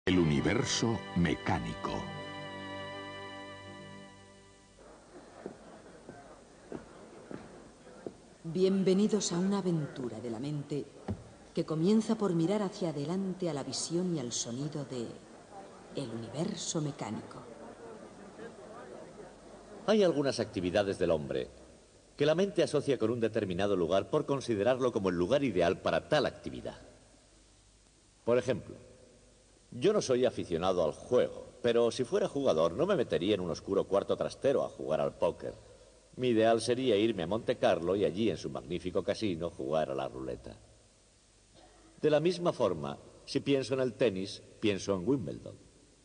El universo mecánico. Bienvenidos a una aventura de la mente que comienza por mirar hacia adelante a la visión y al sonido de el universo mecánico. Hay algunas actividades del hombre que la mente asocia con un determinado lugar por considerarlo como el lugar ideal para tal actividad. Por ejemplo, yo no soy aficionado al juego, pero si fuera jugador no me metería en un oscuro cuarto trastero a jugar al póker. Mi ideal sería irme a Monte Carlo y allí en su magnífico casino jugar a la ruleta. De la misma forma, si pienso en el tenis, pienso en Wimbledon.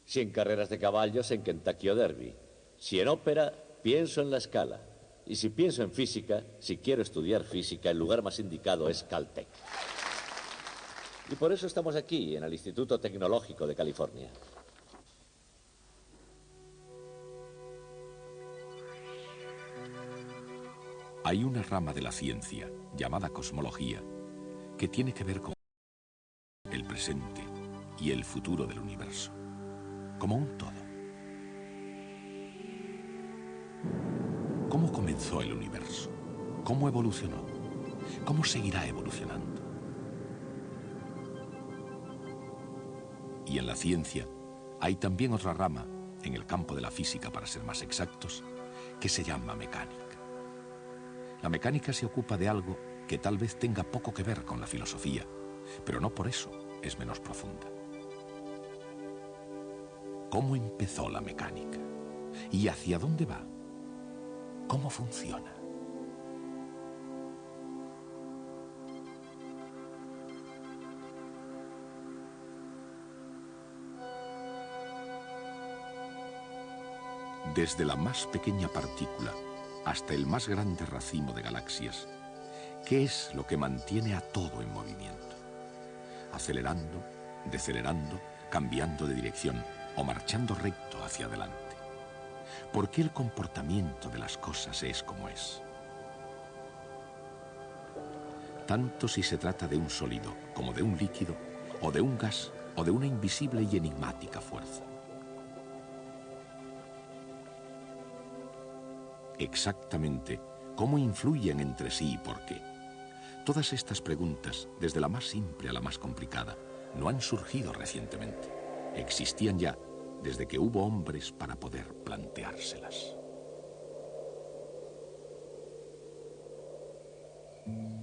Si en carreras de caballos, en Kentucky Derby. Si en ópera, pienso en La Scala. Y si pienso en física, si quiero estudiar física, el lugar más indicado es Caltech. Y por eso estamos aquí, en el Instituto Tecnológico de California. Hay una rama de la ciencia, llamada cosmología, que tiene que ver con el presente y el futuro del universo, como un todo. ¿Cómo comenzó el universo? ¿Cómo evolucionó? ¿Cómo seguirá evolucionando? Y en la ciencia hay también otra rama, en el campo de la física para ser más exactos, que se llama mecánica. La mecánica se ocupa de algo que tal vez tenga poco que ver con la filosofía, pero no por eso es menos profunda. ¿Cómo empezó la mecánica? ¿Y hacia dónde va? ¿Cómo funciona? Desde la más pequeña partícula hasta el más grande racimo de galaxias, ¿qué es lo que mantiene a todo en movimiento? Acelerando, decelerando, cambiando de dirección o marchando recto hacia adelante. ¿Por qué el comportamiento de las cosas es como es? Tanto si se trata de un sólido como de un líquido, o de un gas, o de una invisible y enigmática fuerza. Exactamente, ¿cómo influyen entre sí y por qué? Todas estas preguntas, desde la más simple a la más complicada, no han surgido recientemente. Existían ya desde que hubo hombres para poder planteárselas.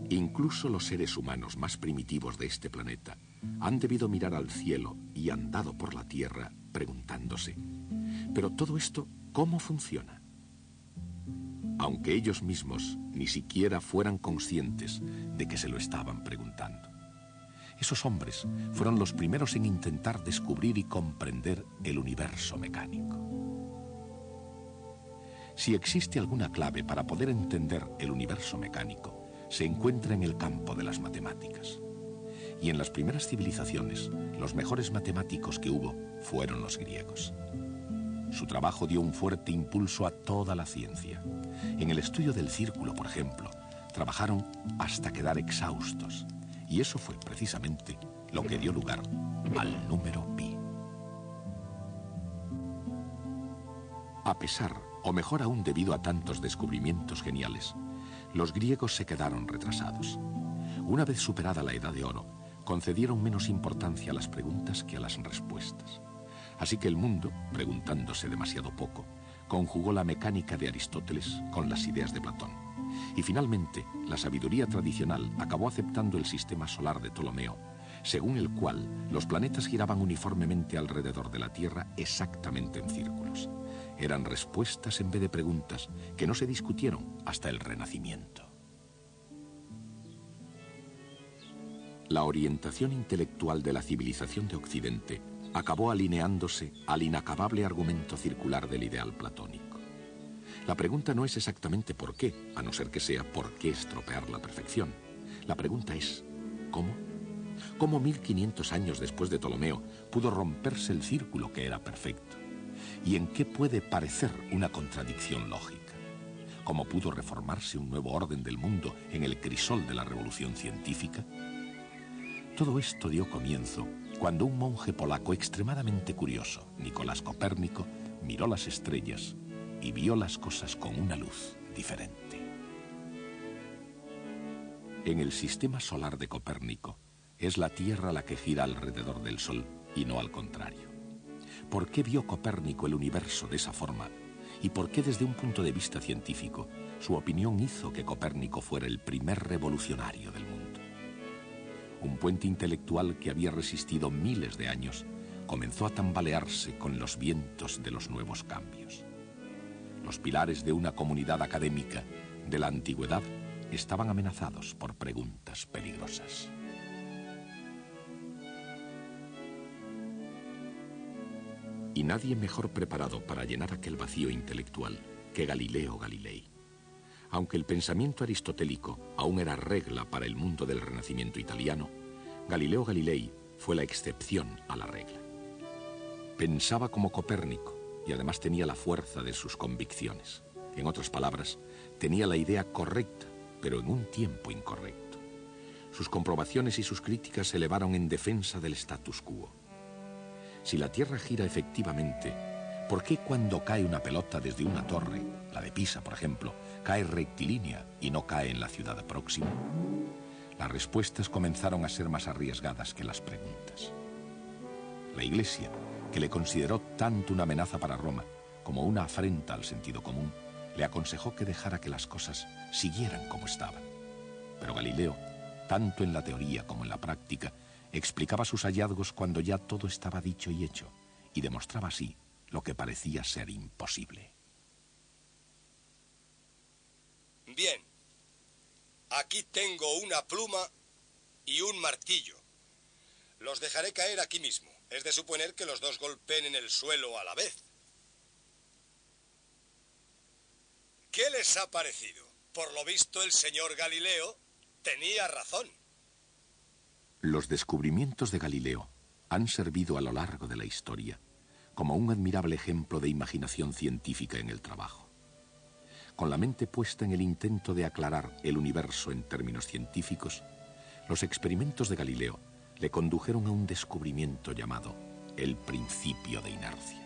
Incluso los seres humanos más primitivos de este planeta han debido mirar al cielo y andado por la tierra preguntándose, ¿pero todo esto cómo funciona? Aunque ellos mismos ni siquiera fueran conscientes de que se lo estaban preguntando. Esos hombres fueron los primeros en intentar descubrir y comprender el universo mecánico. Si existe alguna clave para poder entender el universo mecánico, se encuentra en el campo de las matemáticas. Y en las primeras civilizaciones, los mejores matemáticos que hubo fueron los griegos. Su trabajo dio un fuerte impulso a toda la ciencia. En el estudio del círculo, por ejemplo, trabajaron hasta quedar exhaustos. Y eso fue precisamente lo que dio lugar al número pi. A pesar, o mejor aún debido a tantos descubrimientos geniales, los griegos se quedaron retrasados. Una vez superada la Edad de Oro, concedieron menos importancia a las preguntas que a las respuestas. Así que el mundo, preguntándose demasiado poco, conjugó la mecánica de Aristóteles con las ideas de Platón. Y finalmente, la sabiduría tradicional acabó aceptando el sistema solar de Ptolomeo, según el cual los planetas giraban uniformemente alrededor de la Tierra exactamente en círculos. Eran respuestas en vez de preguntas que no se discutieron hasta el Renacimiento. La orientación intelectual de la civilización de Occidente acabó alineándose al inacabable argumento circular del ideal platónico. La pregunta no es exactamente por qué, a no ser que sea por qué estropear la perfección. La pregunta es, ¿cómo? ¿Cómo 1500 años después de Ptolomeo pudo romperse el círculo que era perfecto? ¿Y en qué puede parecer una contradicción lógica? ¿Cómo pudo reformarse un nuevo orden del mundo en el crisol de la revolución científica? Todo esto dio comienzo cuando un monje polaco extremadamente curioso, Nicolás Copérnico, miró las estrellas y vio las cosas con una luz diferente. En el sistema solar de Copérnico, es la Tierra la que gira alrededor del Sol y no al contrario. ¿Por qué vio Copérnico el universo de esa forma? ¿Y por qué desde un punto de vista científico su opinión hizo que Copérnico fuera el primer revolucionario del mundo? Un puente intelectual que había resistido miles de años comenzó a tambalearse con los vientos de los nuevos cambios. Los pilares de una comunidad académica de la antigüedad estaban amenazados por preguntas peligrosas. Y nadie mejor preparado para llenar aquel vacío intelectual que Galileo Galilei. Aunque el pensamiento aristotélico aún era regla para el mundo del Renacimiento italiano, Galileo Galilei fue la excepción a la regla. Pensaba como Copérnico y además tenía la fuerza de sus convicciones. En otras palabras, tenía la idea correcta, pero en un tiempo incorrecto. Sus comprobaciones y sus críticas se elevaron en defensa del status quo. Si la Tierra gira efectivamente, ¿por qué cuando cae una pelota desde una torre, la de Pisa, por ejemplo, cae rectilínea y no cae en la ciudad próxima? Las respuestas comenzaron a ser más arriesgadas que las preguntas. La Iglesia, que le consideró tanto una amenaza para Roma como una afrenta al sentido común, le aconsejó que dejara que las cosas siguieran como estaban. Pero Galileo, tanto en la teoría como en la práctica, explicaba sus hallazgos cuando ya todo estaba dicho y hecho, y demostraba así lo que parecía ser imposible. Bien, aquí tengo una pluma y un martillo. Los dejaré caer aquí mismo. Es de suponer que los dos golpeen en el suelo a la vez. ¿Qué les ha parecido? Por lo visto, el señor Galileo tenía razón. Los descubrimientos de Galileo han servido a lo largo de la historia como un admirable ejemplo de imaginación científica en el trabajo. Con la mente puesta en el intento de aclarar el universo en términos científicos, los experimentos de Galileo le condujeron a un descubrimiento llamado el principio de inercia.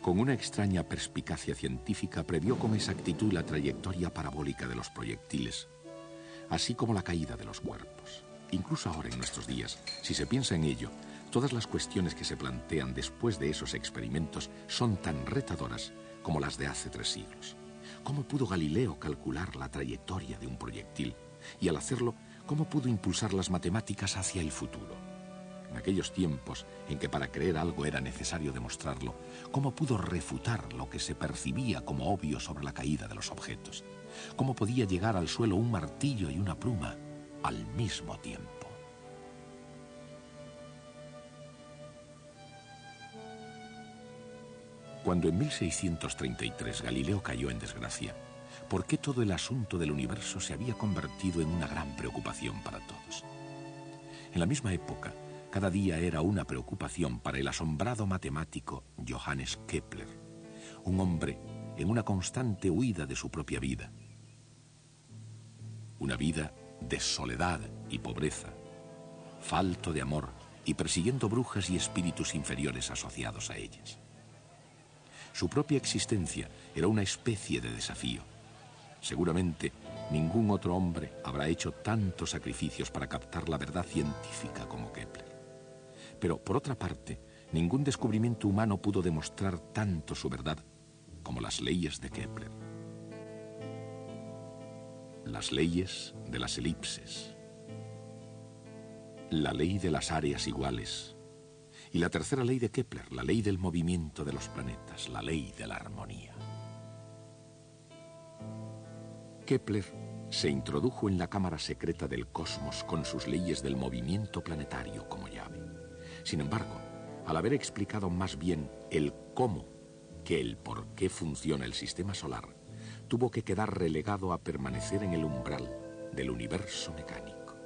Con una extraña perspicacia científica previó con exactitud la trayectoria parabólica de los proyectiles, así como la caída de los cuerpos. Incluso ahora en nuestros días, si se piensa en ello, todas las cuestiones que se plantean después de esos experimentos son tan retadoras como las de hace 3 siglos. ¿Cómo pudo Galileo calcular la trayectoria de un proyectil? Y al hacerlo, ¿cómo pudo impulsar las matemáticas hacia el futuro? En aquellos tiempos en que para creer algo era necesario demostrarlo, ¿cómo pudo refutar lo que se percibía como obvio sobre la caída de los objetos? ¿Cómo podía llegar al suelo un martillo y una pluma al mismo tiempo? Cuando en 1633 Galileo cayó en desgracia, ¿por qué todo el asunto del universo se había convertido en una gran preocupación para todos? En la misma época, cada día era una preocupación para el asombrado matemático Johannes Kepler, un hombre en una constante huida de su propia vida. Una vida de soledad y pobreza, falto de amor y persiguiendo brujas y espíritus inferiores asociados a ellas. Su propia existencia era una especie de desafío. Seguramente ningún otro hombre habrá hecho tantos sacrificios para captar la verdad científica como Kepler. Pero, por otra parte, ningún descubrimiento humano pudo demostrar tanto su verdad como las leyes de Kepler. Las leyes de las elipses, la ley de las áreas iguales y la tercera ley de Kepler, la ley del movimiento de los planetas, la ley de la armonía. Kepler se introdujo en la cámara secreta del cosmos con sus leyes del movimiento planetario como llave. Sin embargo, al haber explicado más bien el cómo que el por qué funciona el sistema solar, tuvo que quedar relegado a permanecer en el umbral del universo mecánico.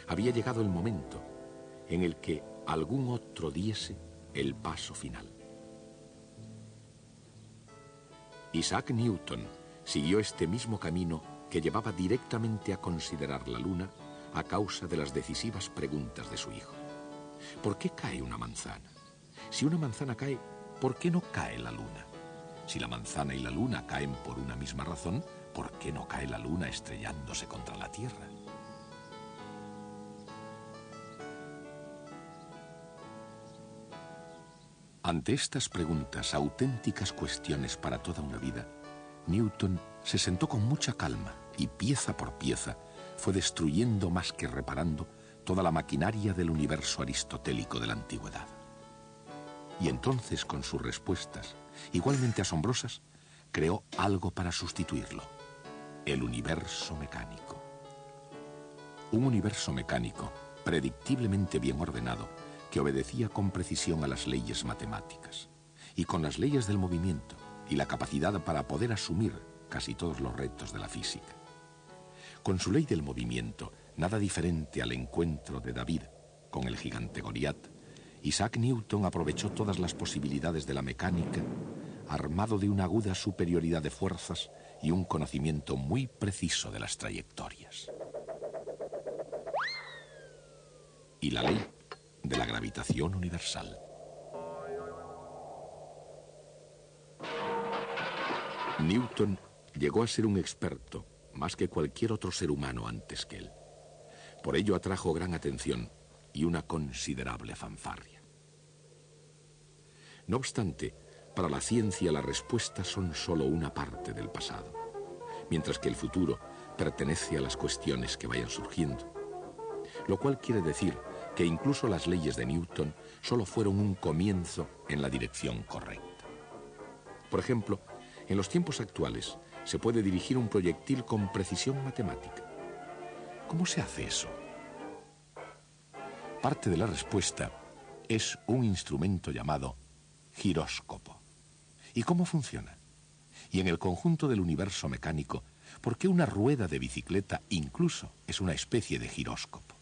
Había llegado el momento en el que algún otro diese el paso final. Isaac Newton siguió este mismo camino que llevaba directamente a considerar la Luna a causa de las decisivas preguntas de su hijo. ¿Por qué cae una manzana? Si una manzana cae, ¿por qué no cae la luna? Si la manzana y la luna caen por una misma razón, ¿por qué no cae la luna estrellándose contra la Tierra? Ante estas preguntas, auténticas cuestiones para toda una vida, Newton se sentó con mucha calma y pieza por pieza fue destruyendo más que reparando toda la maquinaria del universo aristotélico de la antigüedad. Y entonces, con sus respuestas, igualmente asombrosas, creó algo para sustituirlo: el universo mecánico. Un universo mecánico, predictiblemente bien ordenado, que obedecía con precisión a las leyes matemáticas, y con las leyes del movimiento y la capacidad para poder asumir casi todos los retos de la física. Con su ley del movimiento, nada diferente al encuentro de David con el gigante Goliat, Isaac Newton aprovechó todas las posibilidades de la mecánica, armado de una aguda superioridad de fuerzas y un conocimiento muy preciso de las trayectorias. Y la ley de la gravitación universal. Newton llegó a ser un experto, más que cualquier otro ser humano antes que él. Por ello atrajo gran atención y una considerable fanfarria. No obstante, para la ciencia las respuestas son solo una parte del pasado, mientras que el futuro pertenece a las cuestiones que vayan surgiendo. Lo cual quiere decir que incluso las leyes de Newton solo fueron un comienzo en la dirección correcta. Por ejemplo, en los tiempos actuales se puede dirigir un proyectil con precisión matemática. ¿Cómo se hace eso? Parte de la respuesta es un instrumento llamado giróscopo. ¿Y cómo funciona? Y en el conjunto del universo mecánico, ¿por qué una rueda de bicicleta incluso es una especie de giróscopo?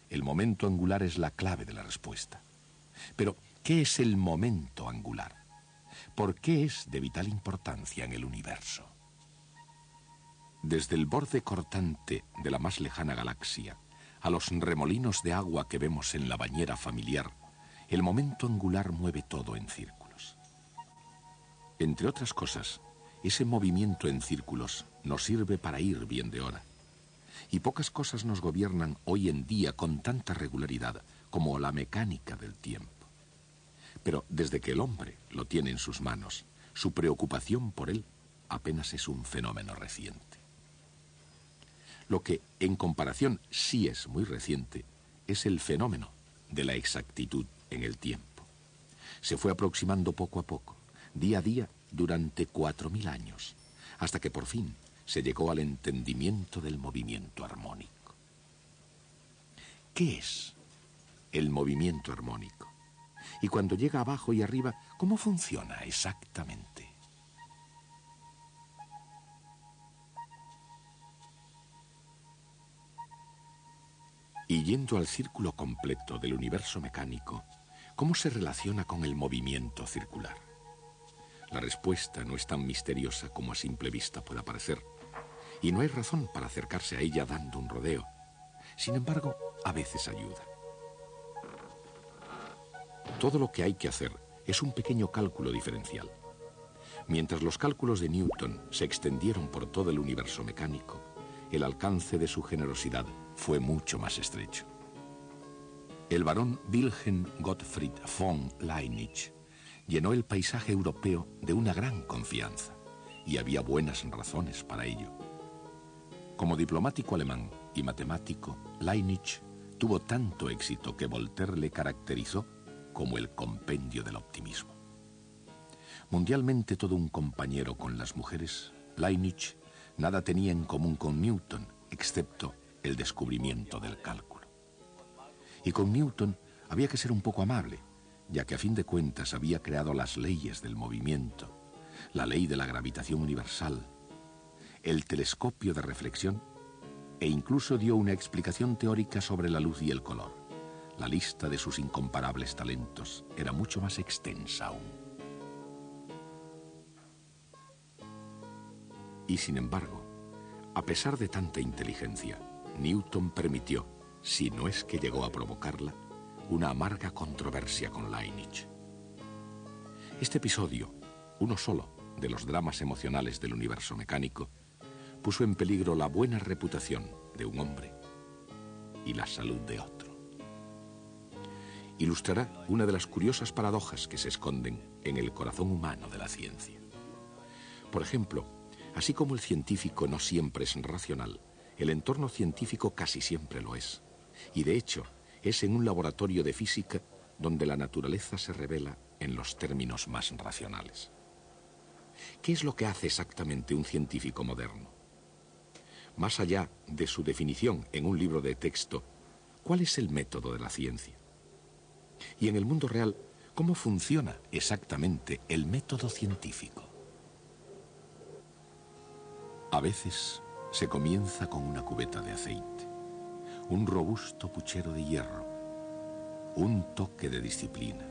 El momento angular es la clave de la respuesta. Pero, ¿qué es el momento angular? ¿Por qué es de vital importancia en el universo? Desde el borde cortante de la más lejana galaxia a los remolinos de agua que vemos en la bañera familiar, el momento angular mueve todo en círculos. Entre otras cosas, ese movimiento en círculos nos sirve para ir bien de hora. Y pocas cosas nos gobiernan hoy en día con tanta regularidad como la mecánica del tiempo. Pero desde que el hombre lo tiene en sus manos, su preocupación por él apenas es un fenómeno reciente. Lo que, en comparación, sí es muy reciente, es el fenómeno de la exactitud en el tiempo. Se fue aproximando poco a poco, día a día, durante 4000 años, hasta que por fin se llegó al entendimiento del movimiento armónico. ¿Qué es el movimiento armónico? Y cuando llega abajo y arriba, ¿cómo funciona exactamente? Y yendo al círculo completo del universo mecánico, ¿cómo se relaciona con el movimiento circular? La respuesta no es tan misteriosa como a simple vista pueda parecer, y no hay razón para acercarse a ella dando un rodeo. Sin embargo, a veces ayuda. Todo lo que hay que hacer es un pequeño cálculo diferencial. Mientras los cálculos de Newton se extendieron por todo el universo mecánico, el alcance de su generosidad fue mucho más estrecho. El barón Wilhelm Gottfried von Leibniz llenó el paisaje europeo de una gran confianza, y había buenas razones para ello. Como diplomático alemán y matemático, Leibniz tuvo tanto éxito que Voltaire le caracterizó como el compendio del optimismo. Mundialmente todo un compañero con las mujeres, Leibniz nada tenía en común con Newton, excepto el descubrimiento del cálculo. Y con Newton había que ser un poco amable, ya que a fin de cuentas había creado las leyes del movimiento, la ley de la gravitación universal, el telescopio de reflexión, e incluso dio una explicación teórica sobre la luz y el color. La lista de sus incomparables talentos era mucho más extensa aún. Y sin embargo, a pesar de tanta inteligencia, Newton permitió, si no es que llegó a provocarla, una amarga controversia con Lainich. Este episodio, uno solo de los dramas emocionales del universo mecánico, puso en peligro la buena reputación de un hombre y la salud de otro. Ilustrará una de las curiosas paradojas que se esconden en el corazón humano de la ciencia. Por ejemplo, así como el científico no siempre es racional, el entorno científico casi siempre lo es. Y de hecho, es en un laboratorio de física donde la naturaleza se revela en los términos más racionales. ¿Qué es lo que hace exactamente un científico moderno? Más allá de su definición en un libro de texto, ¿cuál es el método de la ciencia? Y en el mundo real, ¿cómo funciona exactamente el método científico? A veces se comienza con una cubeta de aceite, un robusto puchero de hierro, un toque de disciplina,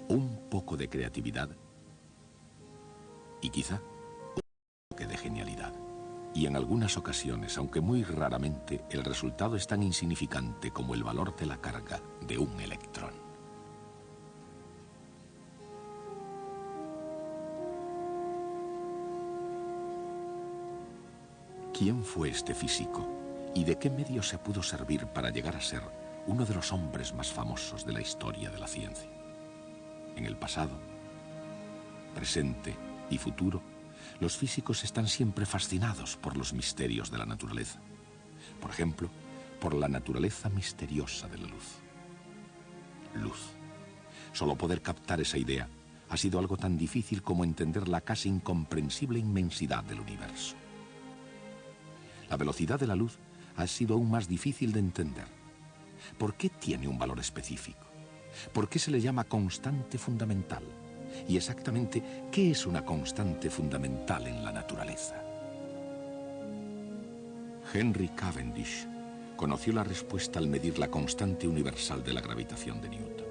un poco de creatividad y quizá un toque de genialidad. Y en algunas ocasiones, aunque muy raramente, el resultado es tan insignificante como el valor de la carga de un electrón. ¿Quién fue este físico y de qué medio se pudo servir para llegar a ser uno de los hombres más famosos de la historia de la ciencia? En el pasado, presente y futuro, los físicos están siempre fascinados por los misterios de la naturaleza. Por ejemplo, por la naturaleza misteriosa de la luz. Luz. Solo poder captar esa idea ha sido algo tan difícil como entender la casi incomprensible inmensidad del universo. La velocidad de la luz ha sido aún más difícil de entender. ¿Por qué tiene un valor específico? ¿Por qué se le llama constante fundamental? Y exactamente, ¿qué es una constante fundamental en la naturaleza? Henry Cavendish conoció la respuesta al medir la constante universal de la gravitación de Newton.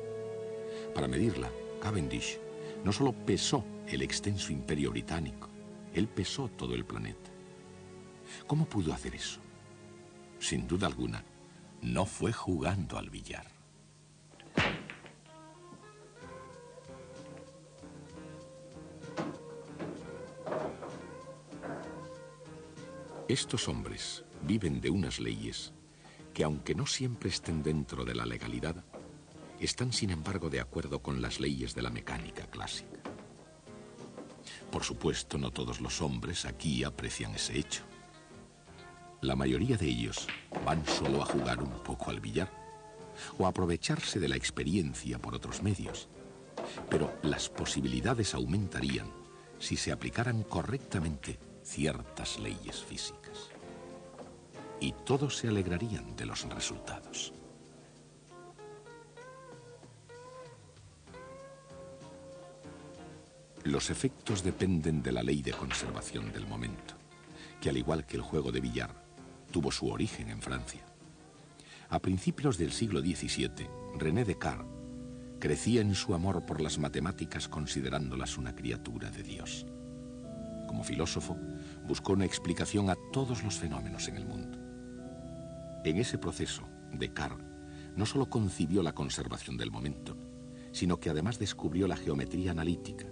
Para medirla, Cavendish no solo pesó el extenso imperio británico, él pesó todo el planeta. ¿Cómo pudo hacer eso? Sin duda alguna, no fue jugando al billar. Estos hombres viven de unas leyes que, aunque no siempre estén dentro de la legalidad, están sin embargo de acuerdo con las leyes de la mecánica clásica. Por supuesto, no todos los hombres aquí aprecian ese hecho. La mayoría de ellos van solo a jugar un poco al billar o a aprovecharse de la experiencia por otros medios. Pero las posibilidades aumentarían si se aplicaran correctamente ciertas leyes físicas. Y todos se alegrarían de los resultados. Los efectos dependen de la ley de conservación del momento, que al igual que el juego de billar, tuvo su origen en Francia. A principios del siglo XVII, René Descartes crecía en su amor por las matemáticas considerándolas una criatura de Dios. Como filósofo, buscó una explicación a todos los fenómenos en el mundo. En ese proceso, Descartes no solo concibió la conservación del momento, sino que además descubrió la geometría analítica,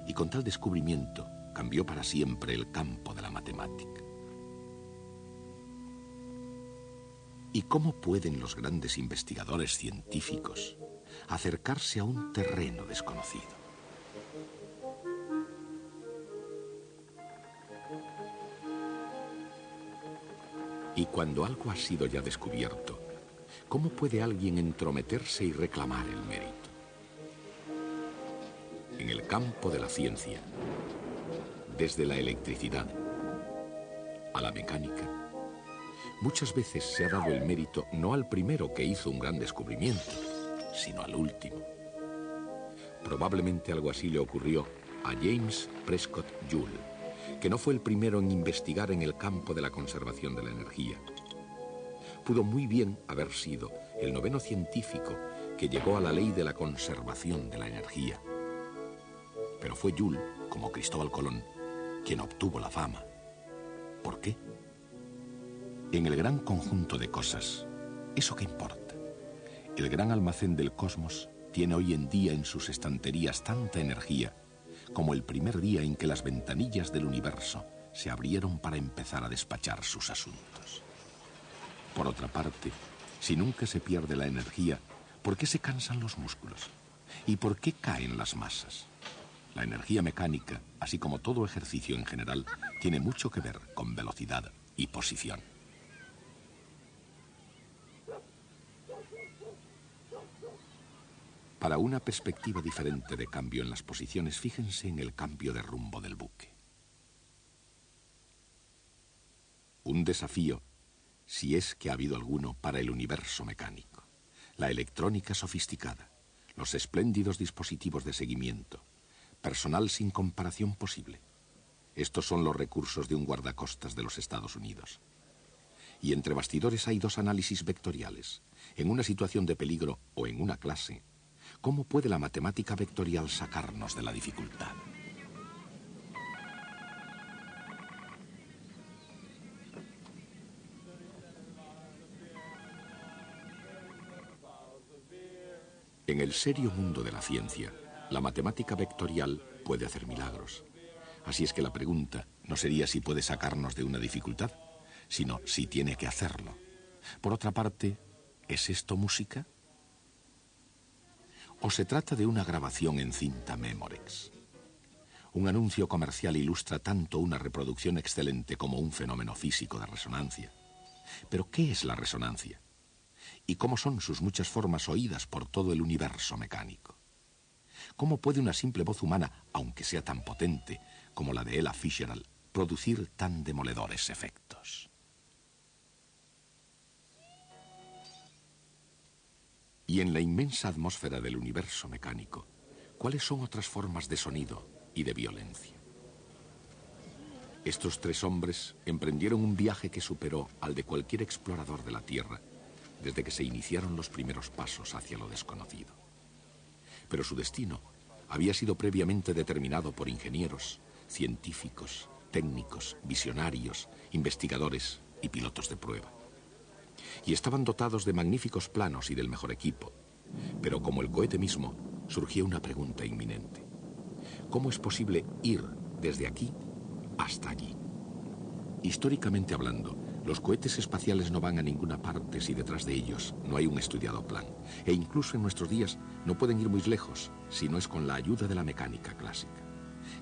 y con tal descubrimiento cambió para siempre el campo de la matemática. ¿Y cómo pueden los grandes investigadores científicos acercarse a un terreno desconocido? Y cuando algo ha sido ya descubierto, ¿cómo puede alguien entrometerse y reclamar el mérito? En el campo de la ciencia, desde la electricidad a la mecánica, muchas veces se ha dado el mérito no al primero que hizo un gran descubrimiento, sino al último. Probablemente algo así le ocurrió a James Prescott Joule, que no fue el primero en investigar en el campo de la conservación de la energía. Pudo muy bien haber sido el noveno científico que llegó a la ley de la conservación de la energía. Pero fue Joule, como Cristóbal Colón, quien obtuvo la fama. ¿Por qué? En el gran conjunto de cosas, ¿eso qué importa? El gran almacén del cosmos tiene hoy en día en sus estanterías tanta energía como el primer día en que las ventanillas del universo se abrieron para empezar a despachar sus asuntos. Por otra parte, si nunca se pierde la energía, ¿por qué se cansan los músculos? ¿Y por qué caen las masas? La energía mecánica, así como todo ejercicio en general, tiene mucho que ver con velocidad y posición. Para una perspectiva diferente de cambio en las posiciones, fíjense en el cambio de rumbo del buque. Un desafío, si es que ha habido alguno, para el universo mecánico. La electrónica sofisticada, los espléndidos dispositivos de seguimiento, personal sin comparación posible. Estos son los recursos de un guardacostas de los Estados Unidos. Y entre bastidores hay dos análisis vectoriales. En una situación de peligro o en una clase, ¿cómo puede la matemática vectorial sacarnos de la dificultad? En el serio mundo de la ciencia, la matemática vectorial puede hacer milagros. Así es que la pregunta no sería si puede sacarnos de una dificultad, sino si tiene que hacerlo. Por otra parte, ¿es esto música? ¿O se trata de una grabación en cinta Memorex? Un anuncio comercial ilustra tanto una reproducción excelente como un fenómeno físico de resonancia. ¿Pero qué es la resonancia? ¿Y cómo son sus muchas formas oídas por todo el universo mecánico? ¿Cómo puede una simple voz humana, aunque sea tan potente como la de Ella Fitzgerald, producir tan demoledores efectos? Y en la inmensa atmósfera del universo mecánico, ¿cuáles son otras formas de sonido y de violencia? Estos tres hombres emprendieron un viaje que superó al de cualquier explorador de la Tierra desde que se iniciaron los primeros pasos hacia lo desconocido. Pero su destino había sido previamente determinado por ingenieros, científicos, técnicos, visionarios, investigadores y pilotos de prueba. Y estaban dotados de magníficos planos y del mejor equipo. Pero como el cohete mismo, surgió una pregunta inminente. ¿Cómo es posible ir desde aquí hasta allí? Históricamente hablando, los cohetes espaciales no van a ninguna parte si detrás de ellos no hay un estudiado plan. E incluso en nuestros días no pueden ir muy lejos si no es con la ayuda de la mecánica clásica.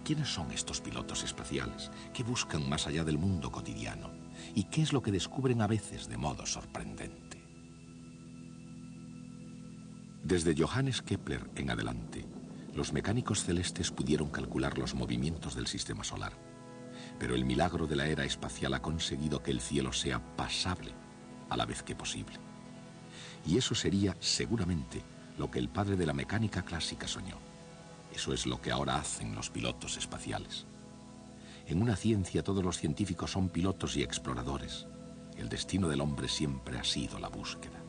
¿Quiénes son estos pilotos espaciales? ¿Qué buscan más allá del mundo cotidiano? ¿Y qué es lo que descubren a veces de modo sorprendente? Desde Johannes Kepler en adelante, los mecánicos celestes pudieron calcular los movimientos del sistema solar. Pero el milagro de la era espacial ha conseguido que el cielo sea pasable a la vez que posible. Y eso sería, seguramente, lo que el padre de la mecánica clásica soñó. Eso es lo que ahora hacen los pilotos espaciales. En una ciencia todos los científicos son pilotos y exploradores. El destino del hombre siempre ha sido la búsqueda.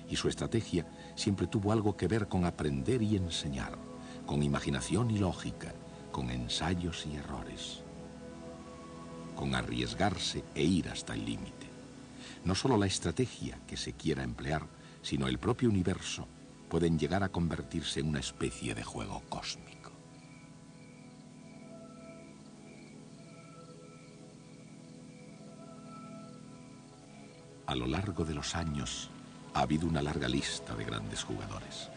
Y su estrategia siempre tuvo algo que ver con aprender y enseñar, con imaginación y lógica, con ensayos y errores, con arriesgarse e ir hasta el límite. No solo la estrategia que se quiera emplear, sino el propio universo pueden llegar a convertirse en una especie de juego cósmico. A lo largo de los años ha habido una larga lista de grandes jugadores.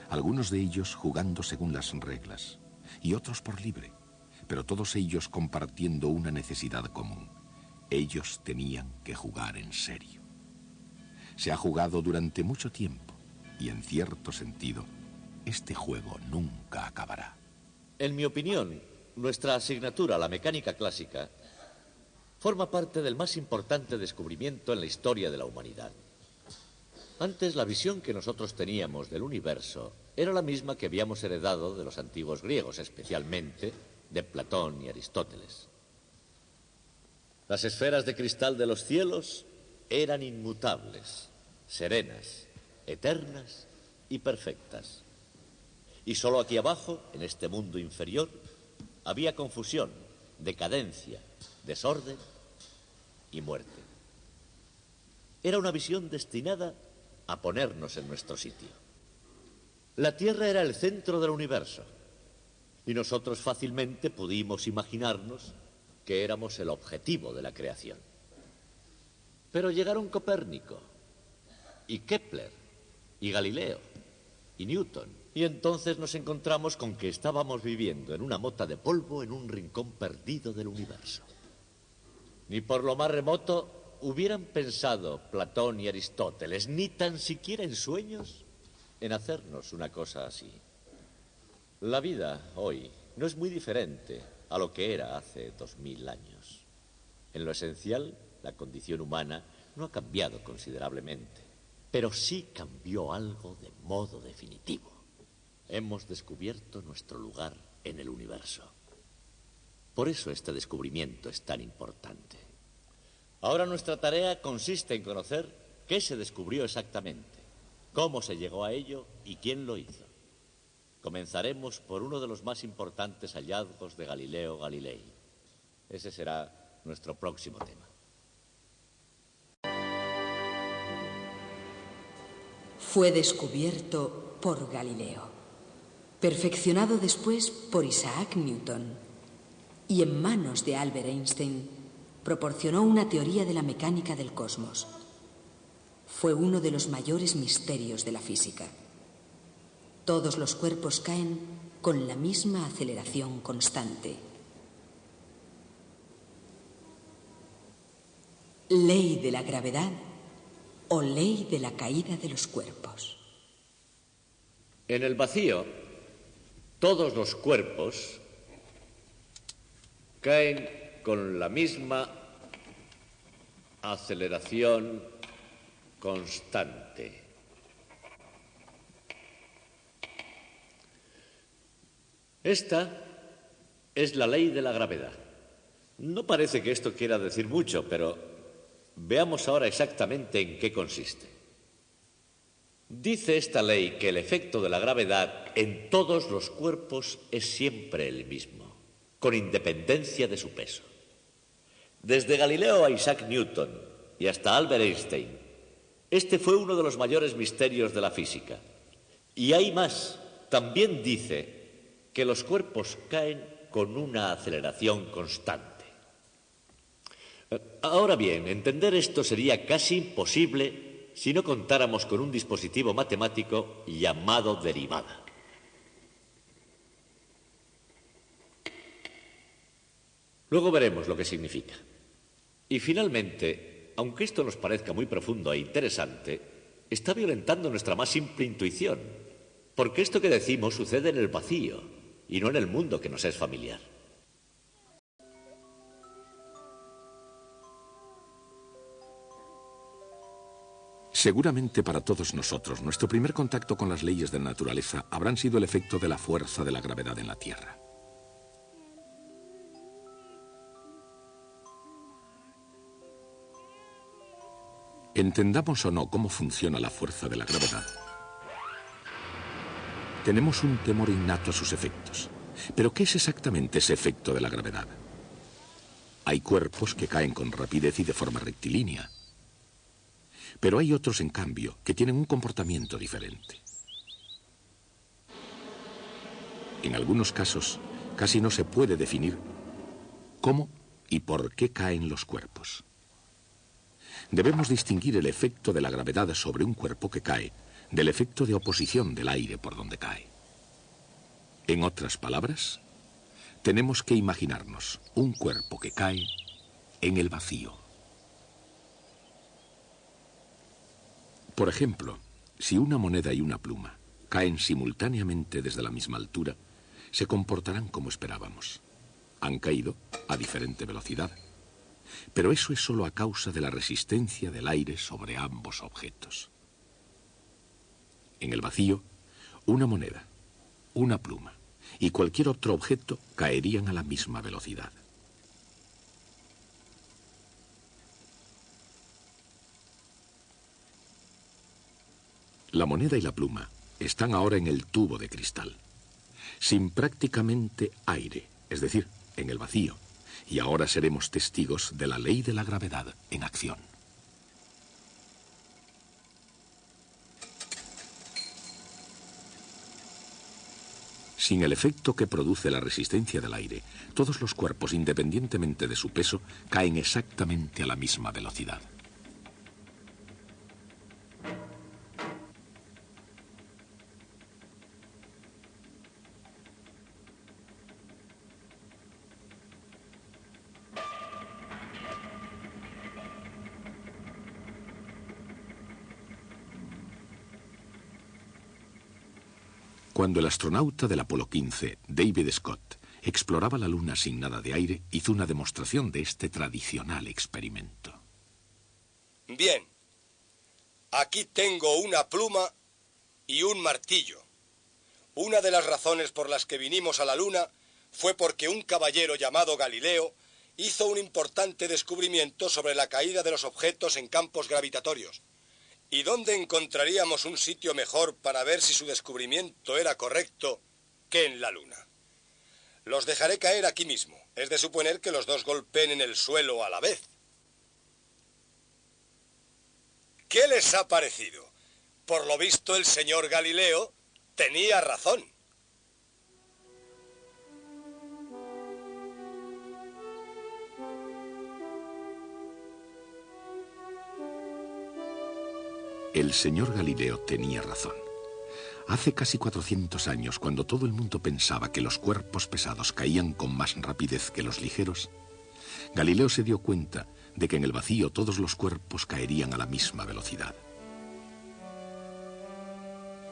Algunos de ellos jugando según las reglas y otros por libre, pero todos ellos compartiendo una necesidad común. Ellos tenían que jugar en serio. Se ha jugado durante mucho tiempo y en cierto sentido, este juego nunca acabará. En mi opinión, nuestra asignatura, la mecánica clásica, forma parte del más importante descubrimiento en la historia de la humanidad. Antes, la visión que nosotros teníamos del universo era la misma que habíamos heredado de los antiguos griegos, especialmente de Platón y Aristóteles. Las esferas de cristal de los cielos eran inmutables, serenas, eternas y perfectas. Y solo aquí abajo, en este mundo inferior, había confusión, decadencia, desorden y muerte. Era una visión destinada a ponernos en nuestro sitio. La Tierra era el centro del universo y nosotros fácilmente pudimos imaginarnos que éramos el objetivo de la creación. Pero llegaron Copérnico y Kepler y Galileo y Newton, y entonces nos encontramos con que estábamos viviendo en una mota de polvo en un rincón perdido del universo. Ni por lo más remoto hubieran pensado Platón y Aristóteles, ni tan siquiera en sueños, en hacernos una cosa así. La vida hoy no es muy diferente a lo que era hace 2000 años. En lo esencial, la condición humana no ha cambiado considerablemente, pero sí cambió algo de modo definitivo. Hemos descubierto nuestro lugar en el universo. Por eso este descubrimiento es tan importante. Ahora nuestra tarea consiste en conocer qué se descubrió exactamente, cómo se llegó a ello y quién lo hizo. Comenzaremos por uno de los más importantes hallazgos de Galileo Galilei. Ese será nuestro próximo tema. Fue descubierto por Galileo, perfeccionado después por Isaac Newton, y en manos de Albert Einstein proporcionó una teoría de la mecánica del cosmos. Fue uno de los mayores misterios de la física. Todos los cuerpos caen con la misma aceleración constante. Ley de la gravedad o ley de la caída de los cuerpos. En el vacío, todos los cuerpos caen con la misma aceleración constante. Esta es la ley de la gravedad. No parece que esto quiera decir mucho, pero veamos ahora exactamente en qué consiste. Dice esta ley que el efecto de la gravedad en todos los cuerpos es siempre el mismo, con independencia de su peso. Desde Galileo a Isaac Newton y hasta Albert Einstein, este fue uno de los mayores misterios de la física. Y hay más, también dice que los cuerpos caen con una aceleración constante. Ahora bien, entender esto sería casi imposible si no contáramos con un dispositivo matemático llamado derivada. Luego veremos lo que significa. Y finalmente, aunque esto nos parezca muy profundo e interesante, está violentando nuestra más simple intuición, porque esto que decimos sucede en el vacío y no en el mundo que nos es familiar. Seguramente para todos nosotros, nuestro primer contacto con las leyes de la naturaleza habrán sido el efecto de la fuerza de la gravedad en la Tierra. Entendamos o no cómo funciona la fuerza de la gravedad, tenemos un temor innato a sus efectos. ¿Pero qué es exactamente ese efecto de la gravedad? Hay cuerpos que caen con rapidez y de forma rectilínea. Pero hay otros, en cambio, que tienen un comportamiento diferente. En algunos casos, casi no se puede definir cómo y por qué caen los cuerpos. Debemos distinguir el efecto de la gravedad sobre un cuerpo que cae del efecto de oposición del aire por donde cae. En otras palabras, tenemos que imaginarnos un cuerpo que cae en el vacío. Por ejemplo, si una moneda y una pluma caen simultáneamente desde la misma altura, se comportarán como esperábamos. Han caído a diferente velocidad, pero eso es solo a causa de la resistencia del aire sobre ambos objetos. En el vacío, una moneda, una pluma y cualquier otro objeto caerían a la misma velocidad. La moneda y la pluma están ahora en el tubo de cristal, sin prácticamente aire, es decir, en el vacío, y ahora seremos testigos de la ley de la gravedad en acción. Sin el efecto que produce la resistencia del aire, todos los cuerpos, independientemente de su peso, caen exactamente a la misma velocidad. Cuando el astronauta del Apolo 15, David Scott, exploraba la Luna sin nada de aire, hizo una demostración de este tradicional experimento. Bien, aquí tengo una pluma y un martillo. Una de las razones por las que vinimos a la Luna fue porque un caballero llamado Galileo hizo un importante descubrimiento sobre la caída de los objetos en campos gravitatorios. ¿Y dónde encontraríamos un sitio mejor para ver si su descubrimiento era correcto que en la Luna? Los dejaré caer aquí mismo. Es de suponer que los dos golpeen en el suelo a la vez. ¿Qué les ha parecido? Por lo visto, el señor Galileo tenía razón. El señor Galileo tenía razón. Hace casi 400 años, cuando todo el mundo pensaba que los cuerpos pesados caían con más rapidez que los ligeros, Galileo se dio cuenta de que en el vacío todos los cuerpos caerían a la misma velocidad.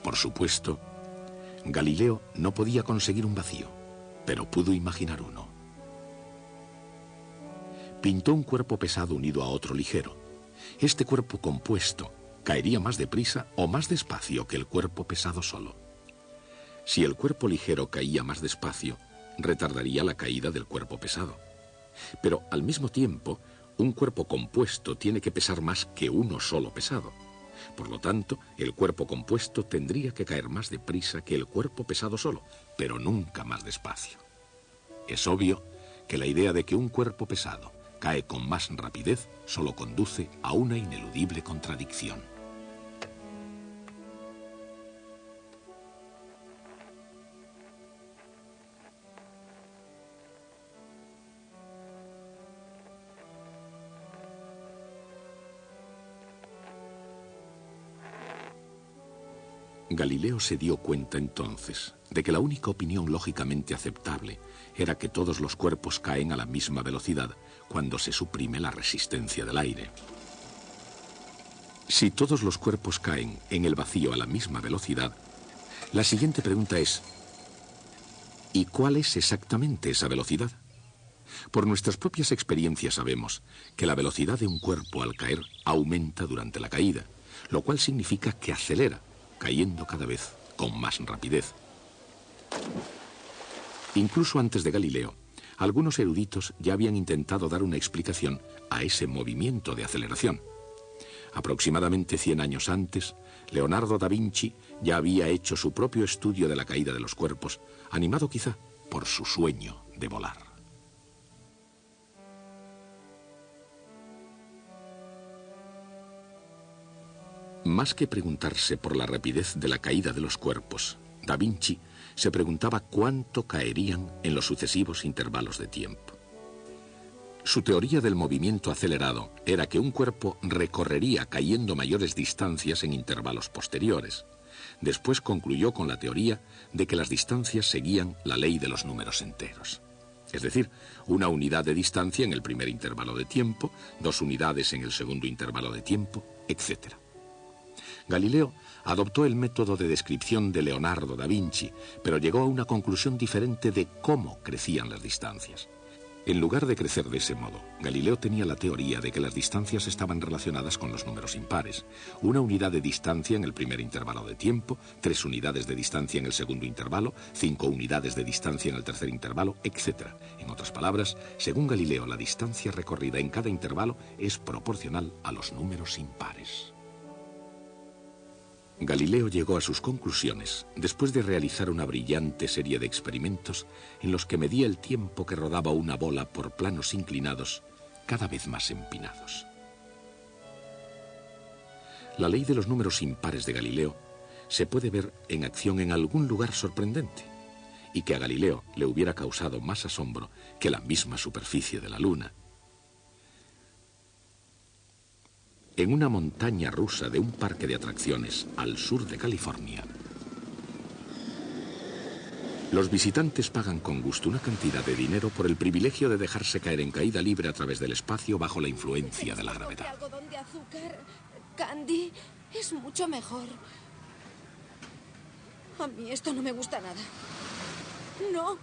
Por supuesto, Galileo no podía conseguir un vacío, pero pudo imaginar uno. Pintó un cuerpo pesado unido a otro ligero. Este cuerpo compuesto caería más deprisa o más despacio que el cuerpo pesado solo. Si el cuerpo ligero caía más despacio, retardaría la caída del cuerpo pesado. Pero al mismo tiempo, un cuerpo compuesto tiene que pesar más que uno solo pesado. Por lo tanto, el cuerpo compuesto tendría que caer más deprisa que el cuerpo pesado solo, pero nunca más despacio. Es obvio que la idea de que un cuerpo pesado cae con más rapidez solo conduce a una ineludible contradicción. Galileo se dio cuenta entonces de que la única opinión lógicamente aceptable era que todos los cuerpos caen a la misma velocidad cuando se suprime la resistencia del aire. Si todos los cuerpos caen en el vacío a la misma velocidad, la siguiente pregunta es: ¿y cuál es exactamente esa velocidad? Por nuestras propias experiencias sabemos que la velocidad de un cuerpo al caer aumenta durante la caída, lo cual significa que acelera, cayendo cada vez con más rapidez. Incluso antes de Galileo, algunos eruditos ya habían intentado dar una explicación a ese movimiento de aceleración. Aproximadamente 100 años antes, Leonardo da Vinci ya había hecho su propio estudio de la caída de los cuerpos, animado quizá por su sueño de volar. Más que preguntarse por la rapidez de la caída de los cuerpos, Da Vinci se preguntaba cuánto caerían en los sucesivos intervalos de tiempo. Su teoría del movimiento acelerado era que un cuerpo recorrería cayendo mayores distancias en intervalos posteriores. Después concluyó con la teoría de que las distancias seguían la ley de los números enteros. Es decir, una unidad de distancia en el primer intervalo de tiempo, 2 unidades en el segundo intervalo de tiempo, etc. Galileo adoptó el método de descripción de Leonardo da Vinci, pero llegó a una conclusión diferente de cómo crecían las distancias. En lugar de crecer de ese modo, Galileo tenía la teoría de que las distancias estaban relacionadas con los números impares. 1 unidad de distancia en el primer intervalo de tiempo, 3 unidades de distancia en el segundo intervalo, 5 unidades de distancia en el tercer intervalo, etc. En otras palabras, según Galileo, la distancia recorrida en cada intervalo es proporcional a los números impares. Galileo llegó a sus conclusiones después de realizar una brillante serie de experimentos en los que medía el tiempo que rodaba una bola por planos inclinados cada vez más empinados. La ley de los números impares de Galileo se puede ver en acción en algún lugar sorprendente. y que a Galileo le hubiera causado más asombro que la misma superficie de la Luna. En una montaña rusa de un parque de atracciones al sur de California, los visitantes pagan con gusto una cantidad de dinero por el privilegio de dejarse caer en caída libre a través del espacio bajo la influencia de la gravedad. Algodón de azúcar, candy, es mucho mejor. A mí esto no me gusta nada. No.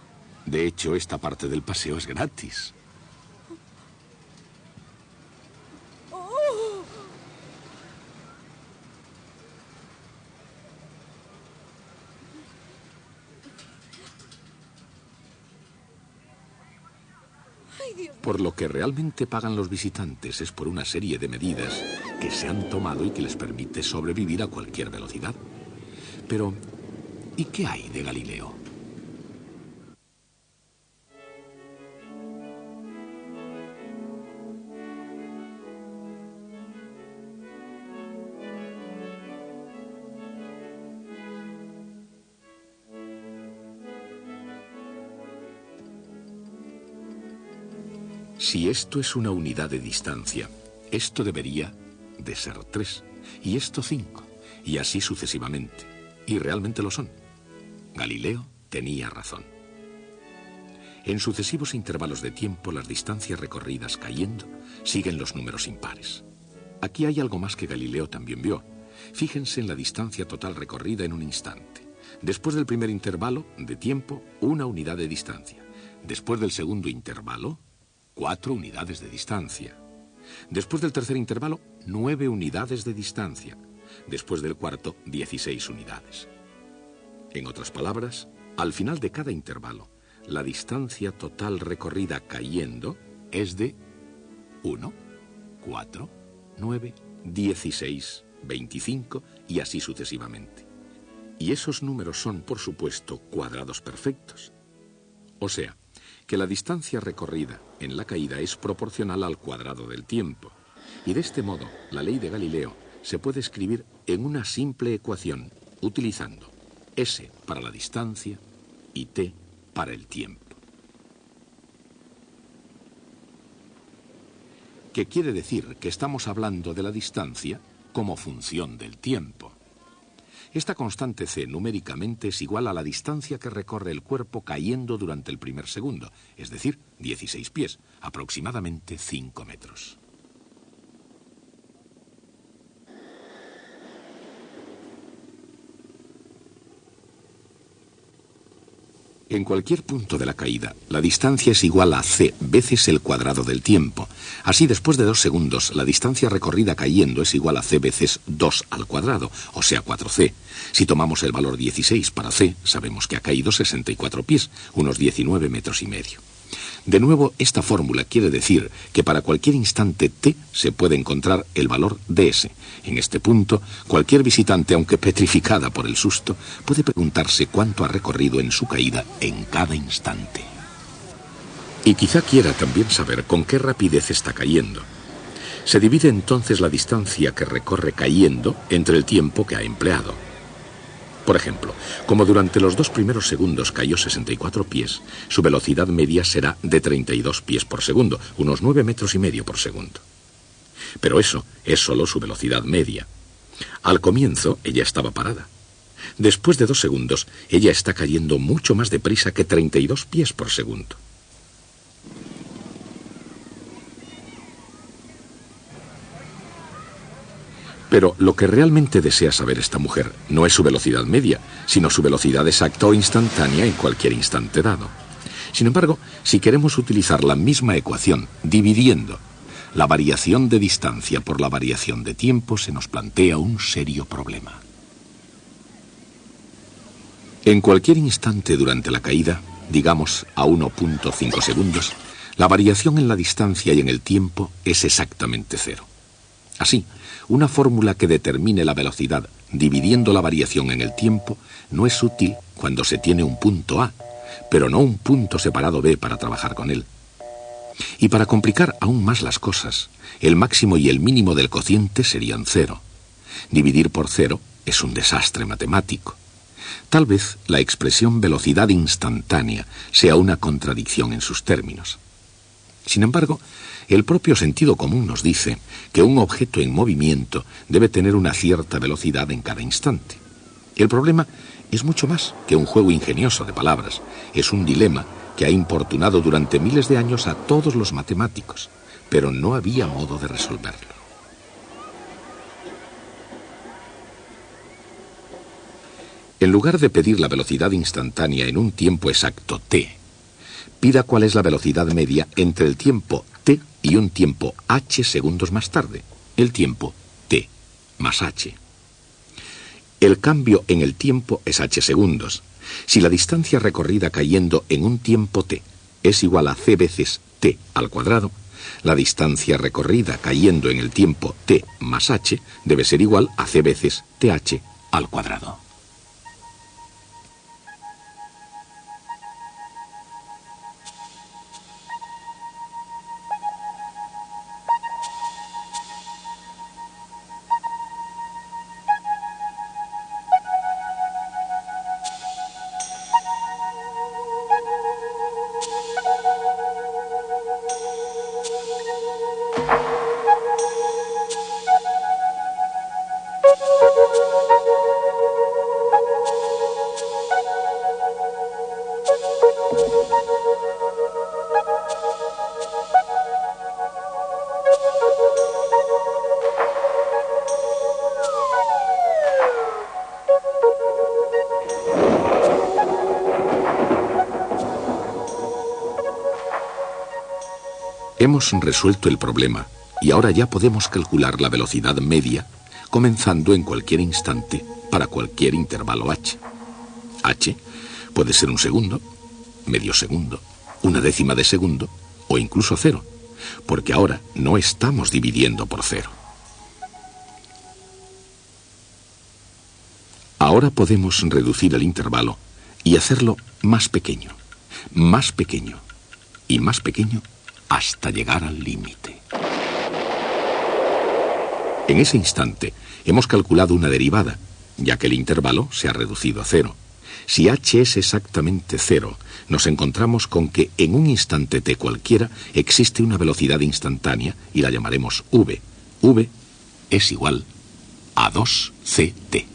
De hecho, esta parte del paseo es gratis. Oh. Ay, Dios mío. Por lo que realmente pagan los visitantes es por una serie de medidas que se han tomado y que les permite sobrevivir a cualquier velocidad. Pero, ¿y qué hay de Galileo? Si esto es una unidad de distancia, esto debería de ser 3, y esto 5, y así sucesivamente. Y realmente lo son. Galileo tenía razón. En sucesivos intervalos de tiempo, las distancias recorridas cayendo siguen los números impares. Aquí hay algo más que Galileo también vio. Fíjense en la distancia total recorrida en un instante. Después del primer intervalo de tiempo, una unidad de distancia. Después del segundo intervalo, 4 unidades de distancia. Después del tercer intervalo, 9 unidades de distancia. Después del cuarto, 16 unidades. En otras palabras, al final de cada intervalo, la distancia total recorrida cayendo es de 1, 4, 9, 16, 25 y así sucesivamente. Y esos números son, por supuesto, cuadrados perfectos. O sea, que la distancia recorrida en la caída es proporcional al cuadrado del tiempo. Y de este modo, la ley de Galileo se puede escribir en una simple ecuación, utilizando S para la distancia y T para el tiempo. ¿Qué quiere decir? Que estamos hablando de la distancia como función del tiempo. Esta constante C numéricamente es igual a la distancia que recorre el cuerpo cayendo durante el primer segundo, es decir, 16 pies, aproximadamente 5 metros. En cualquier punto de la caída, la distancia es igual a c veces el cuadrado del tiempo. Así, después de 2 segundos, la distancia recorrida cayendo es igual a c veces 2 al cuadrado, o sea, 4c. Si tomamos el valor 16 para c, sabemos que ha caído 64 pies, unos 19 metros y medio. De nuevo, esta fórmula quiere decir que para cualquier instante t se puede encontrar el valor ds. En este punto, cualquier visitante, aunque petrificada por el susto, puede preguntarse cuánto ha recorrido en su caída en cada instante. Y quizá quiera también saber con qué rapidez está cayendo. Se divide entonces la distancia que recorre cayendo entre el tiempo que ha empleado. Por ejemplo, como durante los 2 primeros segundos cayó 64 pies, su velocidad media será de 32 pies por segundo, unos 9 metros y medio por segundo. Pero eso es solo su velocidad media. Al comienzo, ella estaba parada. Después de 2 segundos, ella está cayendo mucho más deprisa que 32 pies por segundo. Pero lo que realmente desea saber esta mujer no es su velocidad media, sino su velocidad exacta o instantánea en cualquier instante dado. Sin embargo, si queremos utilizar la misma ecuación dividiendo la variación de distancia por la variación de tiempo, se nos plantea un serio problema. En cualquier instante durante la caída, digamos a 1.5 segundos, la variación en la distancia y en el tiempo es exactamente 0. Así, una fórmula que determine la velocidad dividiendo la variación en el tiempo no es útil cuando se tiene un punto A, pero no un punto separado B para trabajar con él. Y para complicar aún más las cosas, el máximo y el mínimo del cociente serían 0. Dividir por 0 es un desastre matemático. Tal vez la expresión velocidad instantánea sea una contradicción en sus términos. Sin embargo, el propio sentido común nos dice que un objeto en movimiento debe tener una cierta velocidad en cada instante. El problema es mucho más que un juego ingenioso de palabras. Es un dilema que ha importunado durante miles de años a todos los matemáticos, pero no había modo de resolverlo. En lugar de pedir la velocidad instantánea en un tiempo exacto t, pida cuál es la velocidad media entre el tiempo t y un tiempo h segundos más tarde, el tiempo t más h. El cambio en el tiempo es h segundos. Si la distancia recorrida cayendo en un tiempo t es igual a c veces t al cuadrado, la distancia recorrida cayendo en el tiempo t más h debe ser igual a c veces th al cuadrado. Hemos resuelto el problema y ahora ya podemos calcular la velocidad media comenzando en cualquier instante para cualquier intervalo h. H puede ser un segundo, medio segundo, una décima de segundo o incluso cero, porque ahora no estamos dividiendo por cero. Ahora podemos reducir el intervalo y hacerlo más pequeño y más pequeño hasta llegar al límite. En ese instante hemos calculado una derivada, ya que el intervalo se ha reducido a cero. Si h es exactamente cero, nos encontramos con que en un instante t cualquiera existe una velocidad instantánea y la llamaremos v. v es igual a 2ct.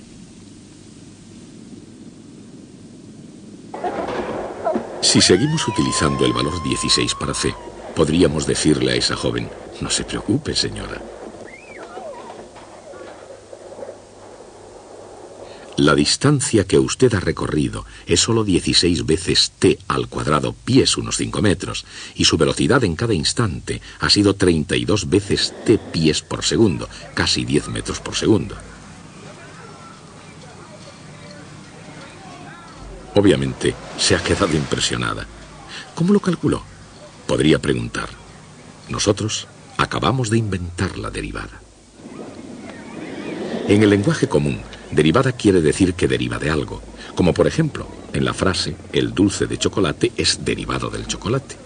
Si seguimos utilizando el valor 16 para c, podríamos decirle a esa joven: no se preocupe, señora. La distancia que usted ha recorrido es solo 16 veces t al cuadrado pies, unos 5 metros, y su velocidad en cada instante ha sido 32 veces t pies por segundo, casi 10 metros por segundo. Obviamente, se ha quedado impresionada. ¿Cómo lo calculó? Podría preguntar. Nosotros acabamos de inventar la derivada. En el lenguaje común, derivada quiere decir que deriva de algo, como por ejemplo, en la frase el dulce de chocolate es derivado del chocolate.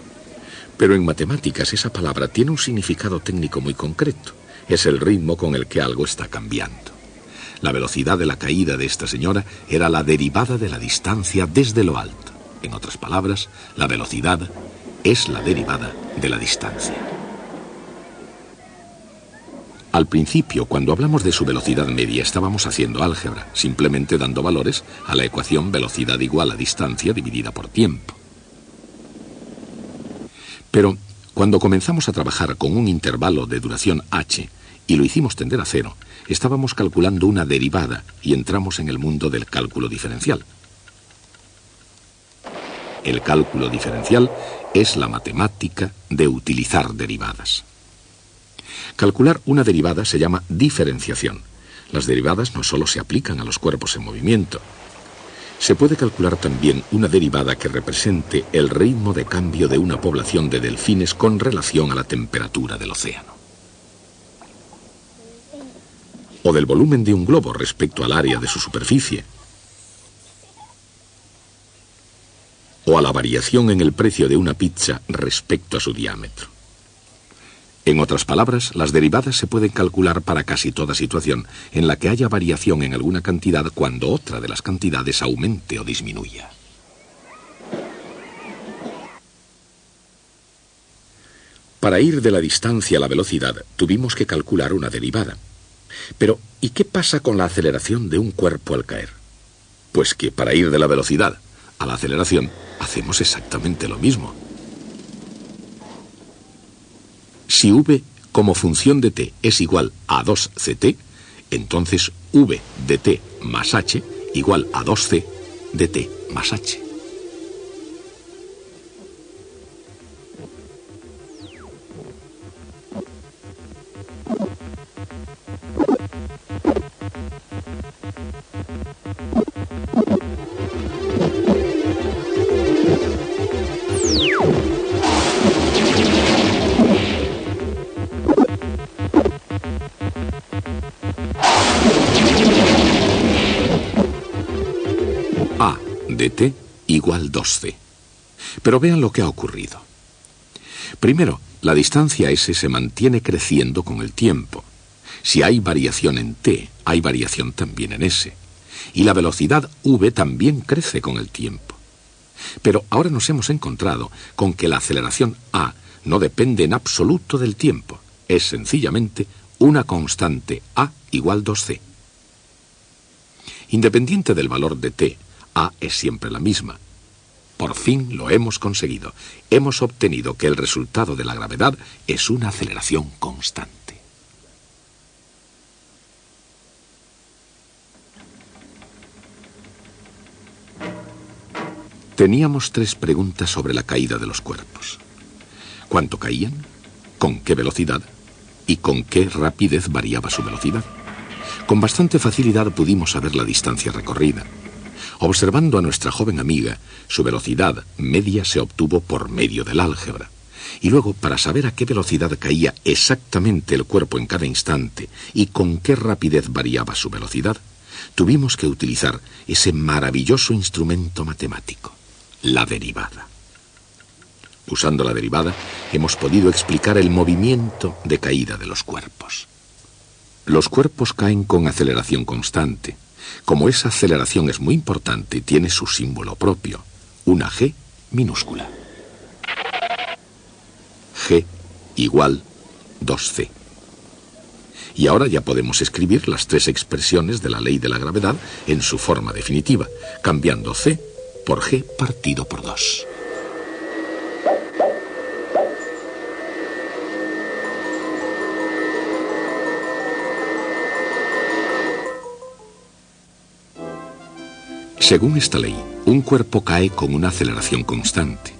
Pero en matemáticas esa palabra tiene un significado técnico muy concreto. Es el ritmo con el que algo está cambiando. La velocidad de la caída de esta señora era la derivada de la distancia desde lo alto. En otras palabras, la velocidad es la derivada de la distancia. Al principio, cuando hablamos de su velocidad media, estábamos haciendo álgebra, simplemente dando valores a la ecuación velocidad igual a distancia dividida por tiempo. Pero cuando comenzamos a trabajar con un intervalo de duración h y lo hicimos tender a cero, estábamos calculando una derivada y entramos en el mundo del cálculo diferencial. El cálculo diferencial es la matemática de utilizar derivadas. Calcular una derivada se llama diferenciación. Las derivadas no solo se aplican a los cuerpos en movimiento. Se puede calcular también una derivada que represente el ritmo de cambio de una población de delfines con relación a la temperatura del océano. O del volumen de un globo respecto al área de su superficie. O a la variación en el precio de una pizza respecto a su diámetro. En otras palabras, las derivadas se pueden calcular para casi toda situación en la que haya variación en alguna cantidad cuando otra de las cantidades aumente o disminuya. Para ir de la distancia a la velocidad, tuvimos que calcular una derivada. Pero, ¿y qué pasa con la aceleración de un cuerpo al caer? Pues que para ir de la velocidad a la aceleración, hacemos exactamente lo mismo. Si v como función de t es igual a 2ct, entonces v de t más h igual a 2c de t más h. A de t igual 2c. Pero vean lo que ha ocurrido. Primero, la distancia s se mantiene creciendo con el tiempo. Si hay variación en t, hay variación también en s. Y la velocidad v también crece con el tiempo. Pero ahora nos hemos encontrado con que la aceleración a no depende en absoluto del tiempo. Es sencillamente una constante a igual 2c. Independiente del valor de t, a es siempre la misma. Por fin lo hemos conseguido. Hemos obtenido que el resultado de la gravedad es una aceleración constante. Teníamos 3 preguntas sobre la caída de los cuerpos. ¿Cuánto caían? ¿Con qué velocidad? ¿Y con qué rapidez variaba su velocidad? Con bastante facilidad pudimos saber la distancia recorrida. Observando a nuestra joven amiga, su velocidad media se obtuvo por medio del álgebra. Y luego, para saber a qué velocidad caía exactamente el cuerpo en cada instante y con qué rapidez variaba su velocidad, tuvimos que utilizar ese maravilloso instrumento matemático, la derivada. Usando la derivada, hemos podido explicar el movimiento de caída de los cuerpos. Los cuerpos caen con aceleración constante. Como esa aceleración es muy importante, tiene su símbolo propio, una g minúscula. G igual 2c. Y ahora ya podemos escribir las 3 expresiones de la ley de la gravedad en su forma definitiva, cambiando c por g partido por 2. Según esta ley, un cuerpo cae con una aceleración constante,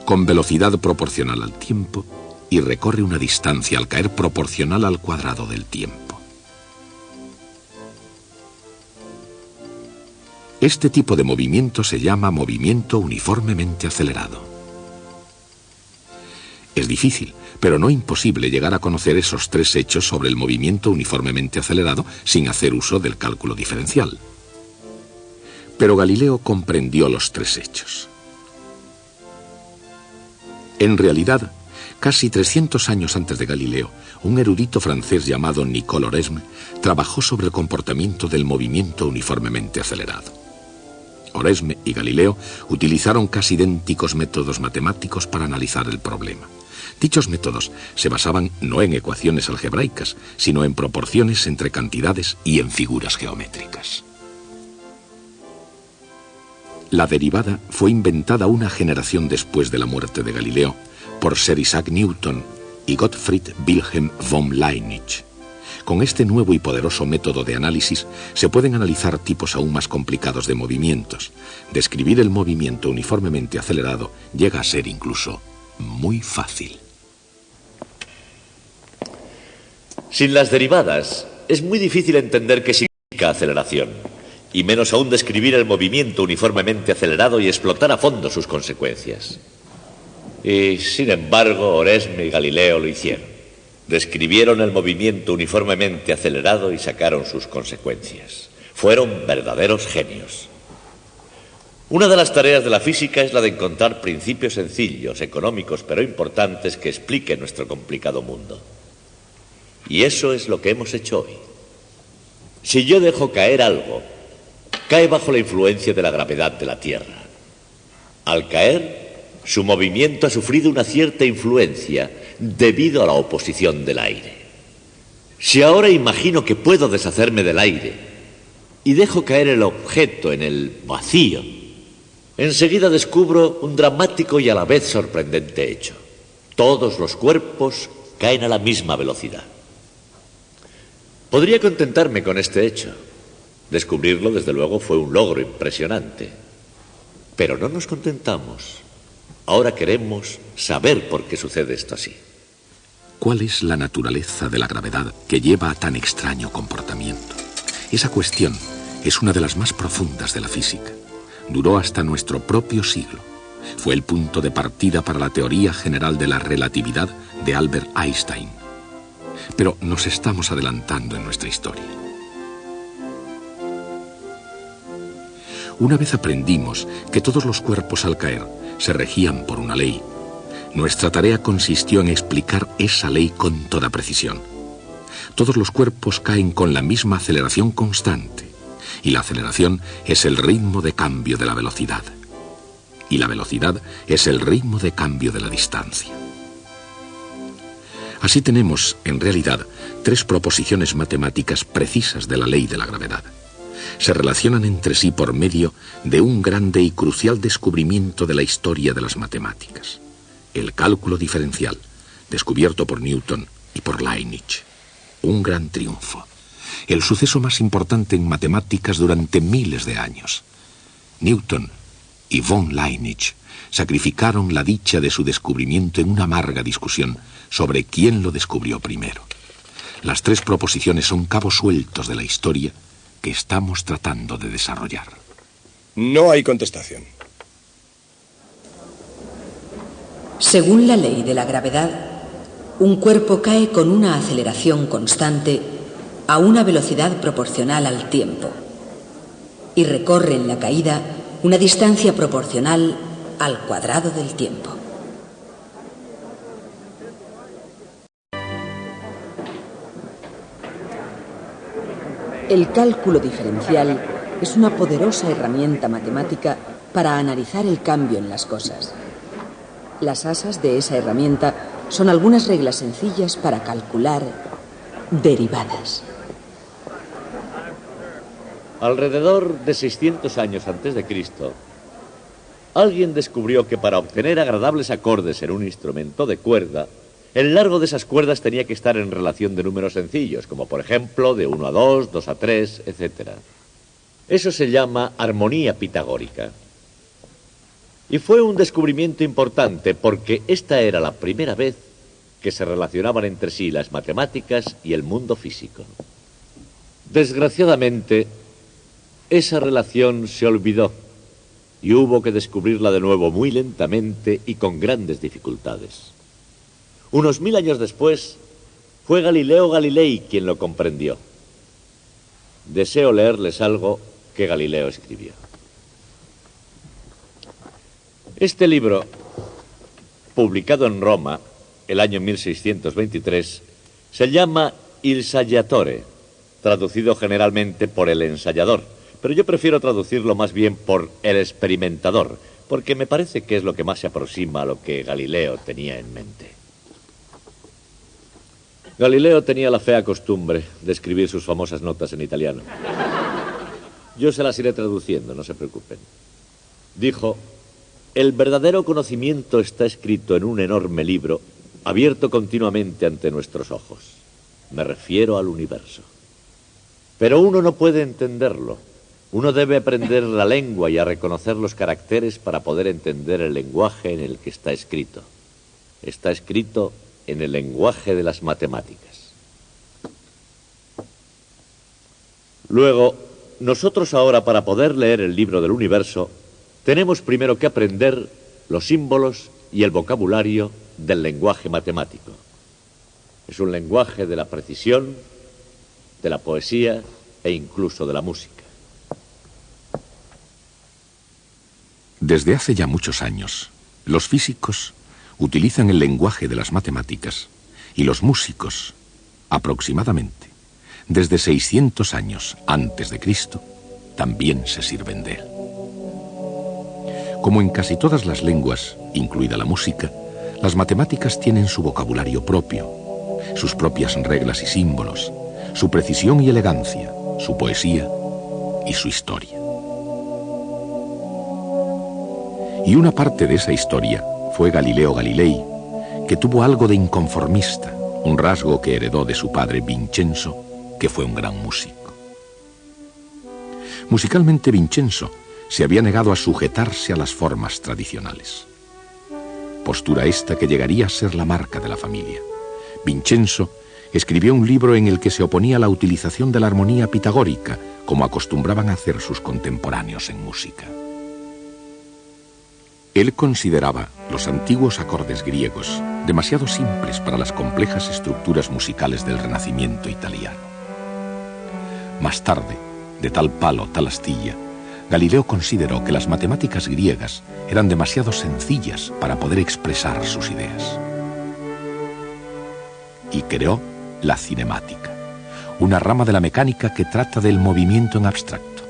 con velocidad proporcional al tiempo y recorre una distancia al caer proporcional al cuadrado del tiempo. Este tipo de movimiento se llama movimiento uniformemente acelerado. Es difícil, pero no imposible llegar a conocer esos 3 hechos sobre el movimiento uniformemente acelerado sin hacer uso del cálculo diferencial. Pero Galileo comprendió los 3 hechos. En realidad, casi 300 años antes de Galileo, un erudito francés llamado Nicole Oresme trabajó sobre el comportamiento del movimiento uniformemente acelerado. Oresme y Galileo utilizaron casi idénticos métodos matemáticos para analizar el problema. Dichos métodos se basaban no en ecuaciones algebraicas, sino en proporciones entre cantidades y en figuras geométricas. La derivada fue inventada una generación después de la muerte de Galileo por Sir Isaac Newton y Gottfried Wilhelm von Leibniz. Con este nuevo y poderoso método de análisis se pueden analizar tipos aún más complicados de movimientos. Describir el movimiento uniformemente acelerado llega a ser incluso muy fácil. Sin las derivadas, es muy difícil entender qué significa aceleración, y menos aún describir el movimiento uniformemente acelerado y explotar a fondo sus consecuencias. Y, sin embargo, Oresme y Galileo lo hicieron. Describieron el movimiento uniformemente acelerado y sacaron sus consecuencias. Fueron verdaderos genios. Una de las tareas de la física es la de encontrar principios sencillos, económicos, pero importantes que expliquen nuestro complicado mundo. Y eso es lo que hemos hecho hoy. Si yo dejo caer algo, cae bajo la influencia de la gravedad de la Tierra. Al caer, su movimiento ha sufrido una cierta influencia debido a la oposición del aire. Si ahora imagino que puedo deshacerme del aire y dejo caer el objeto en el vacío, enseguida descubro un dramático y a la vez sorprendente hecho. Todos los cuerpos caen a la misma velocidad. Podría contentarme con este hecho. Descubrirlo, desde luego, fue un logro impresionante. Pero no nos contentamos. Ahora queremos saber por qué sucede esto así. ¿Cuál es la naturaleza de la gravedad que lleva a tan extraño comportamiento? Esa cuestión es una de las más profundas de la física. Duró hasta nuestro propio siglo. Fue el punto de partida para la teoría general de la relatividad de Albert Einstein. Pero nos estamos adelantando en nuestra historia. Una vez aprendimos que todos los cuerpos al caer se regían por una ley, nuestra tarea consistió en explicar esa ley con toda precisión. Todos los cuerpos caen con la misma aceleración constante, y la aceleración es el ritmo de cambio de la velocidad. Y la velocidad es el ritmo de cambio de la distancia. Así tenemos, en realidad, tres proposiciones matemáticas precisas de la ley de la gravedad. Se relacionan entre sí por medio de un grande y crucial descubrimiento de la historia de las matemáticas: el cálculo diferencial, descubierto por Newton y por Leibniz. Un gran triunfo. El suceso más importante en matemáticas durante miles de años. Newton y von Leibniz sacrificaron la dicha de su descubrimiento en una amarga discusión sobre quién lo descubrió primero. Las tres proposiciones son cabos sueltos de la historia que estamos tratando de desarrollar. No hay contestación. Según la ley de la gravedad, un cuerpo cae con una aceleración constante a una velocidad proporcional al tiempo y recorre en la caída una distancia proporcional al cuadrado del tiempo. El cálculo diferencial es una poderosa herramienta matemática para analizar el cambio en las cosas. Las asas de esa herramienta son algunas reglas sencillas para calcular derivadas. Alrededor de 600 años antes de Cristo, alguien descubrió que para obtener agradables acordes en un instrumento de cuerda, el largo de esas cuerdas tenía que estar en relación de números sencillos, como por ejemplo de 1 a 2, 2 a 3, etc. Eso se llama armonía pitagórica. Y fue un descubrimiento importante porque esta era la primera vez que se relacionaban entre sí las matemáticas y el mundo físico. Desgraciadamente, esa relación se olvidó y hubo que descubrirla de nuevo muy lentamente y con grandes dificultades. Unos 1000 años después, fue Galileo Galilei quien lo comprendió. Deseo leerles algo que Galileo escribió. Este libro, publicado en Roma el año 1623, se llama Il Saggiatore, traducido generalmente por el ensayador, pero yo prefiero traducirlo más bien por el experimentador, porque me parece que es lo que más se aproxima a lo que Galileo tenía en mente. Galileo tenía la fea costumbre de escribir sus famosas notas en italiano. Yo se las iré traduciendo, no se preocupen. Dijo: el verdadero conocimiento está escrito en un enorme libro, abierto continuamente ante nuestros ojos. Me refiero al universo. Pero uno no puede entenderlo. Uno debe aprender la lengua y a reconocer los caracteres para poder entender el lenguaje en el que está escrito. Está escrito en el lenguaje de las matemáticas. Luego, nosotros ahora, para poder leer el libro del universo, tenemos primero que aprender los símbolos y el vocabulario del lenguaje matemático. Es un lenguaje de la precisión, de la poesía e incluso de la música. Desde hace ya muchos años, los físicos utilizan el lenguaje de las matemáticas y los músicos, aproximadamente, desde 600 años antes de Cristo, también se sirven de él. Como en casi todas las lenguas, incluida la música, las matemáticas tienen su vocabulario propio, sus propias reglas y símbolos, su precisión y elegancia, su poesía y su historia. Y una parte de esa historia fue Galileo Galilei, que tuvo algo de inconformista, un rasgo que heredó de su padre Vincenzo, que fue un gran músico. Musicalmente, Vincenzo se había negado a sujetarse a las formas tradicionales. Postura esta que llegaría a ser la marca de la familia. Vincenzo escribió un libro en el que se oponía a la utilización de la armonía pitagórica, como acostumbraban a hacer sus contemporáneos en música. Él consideraba los antiguos acordes griegos demasiado simples para las complejas estructuras musicales del Renacimiento italiano. Más tarde, de tal palo, tal astilla, Galileo consideró que las matemáticas griegas eran demasiado sencillas para poder expresar sus ideas. Y creó la cinemática, una rama de la mecánica que trata del movimiento en abstracto.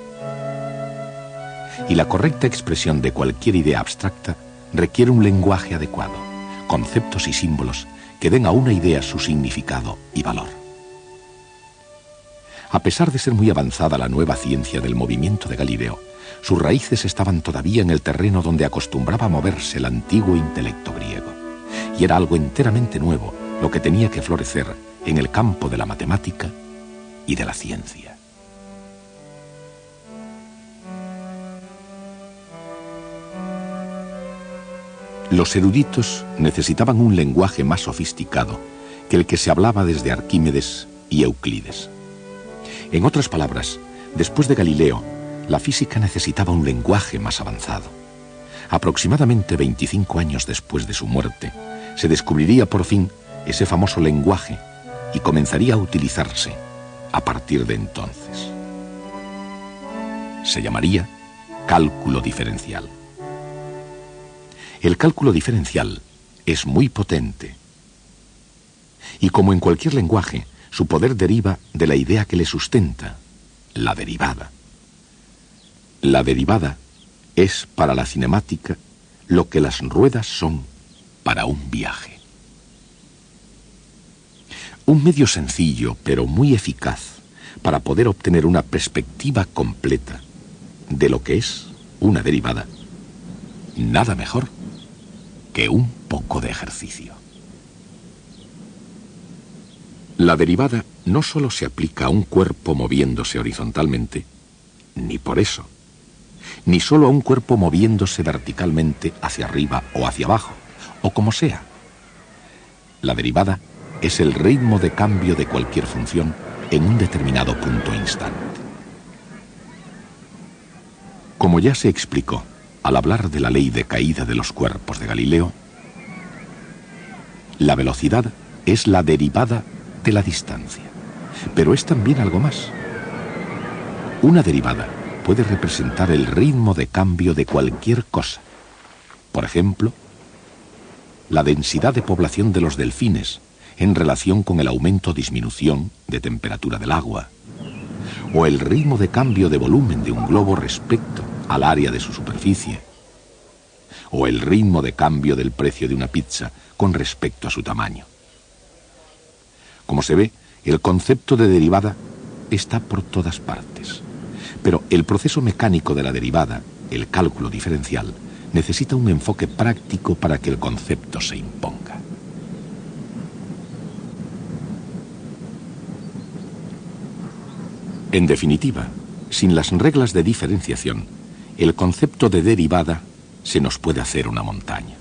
Y la correcta expresión de cualquier idea abstracta requiere un lenguaje adecuado, conceptos y símbolos que den a una idea su significado y valor. A pesar de ser muy avanzada la nueva ciencia del movimiento de Galileo, sus raíces estaban todavía en el terreno donde acostumbraba moverse el antiguo intelecto griego. Y era algo enteramente nuevo lo que tenía que florecer en el campo de la matemática y de la ciencia. Los eruditos necesitaban un lenguaje más sofisticado que el que se hablaba desde Arquímedes y Euclides. En otras palabras, después de Galileo, la física necesitaba un lenguaje más avanzado. Aproximadamente 25 años después de su muerte, se descubriría por fin ese famoso lenguaje y comenzaría a utilizarse a partir de entonces. Se llamaría cálculo diferencial. El cálculo diferencial es muy potente y, como en cualquier lenguaje, su poder deriva de la idea que le sustenta, la derivada. La derivada es para la cinemática lo que las ruedas son para un viaje. Un medio sencillo, pero muy eficaz, para poder obtener una perspectiva completa de lo que es una derivada. Nada mejor que un poco de ejercicio. La derivada no solo se aplica a un cuerpo moviéndose horizontalmente, ni por eso, ni solo a un cuerpo moviéndose verticalmente hacia arriba o hacia abajo, o como sea. La derivada es el ritmo de cambio de cualquier función en un determinado punto instante. Como ya se explicó al hablar de la ley de caída de los cuerpos de Galileo, la velocidad es la derivada de la distancia, pero es también algo más. Una derivada puede representar el ritmo de cambio de cualquier cosa. Por ejemplo, la densidad de población de los delfines en relación con el aumento o disminución de temperatura del agua, o el ritmo de cambio de volumen de un globo respecto al área de su superficie, o el ritmo de cambio del precio de una pizza con respecto a su tamaño. Como se ve, el concepto de derivada está por todas partes, pero el proceso mecánico de la derivada, el cálculo diferencial, necesita un enfoque práctico para que el concepto se imponga. En definitiva, sin las reglas de diferenciación, el concepto de derivada se nos puede hacer una montaña.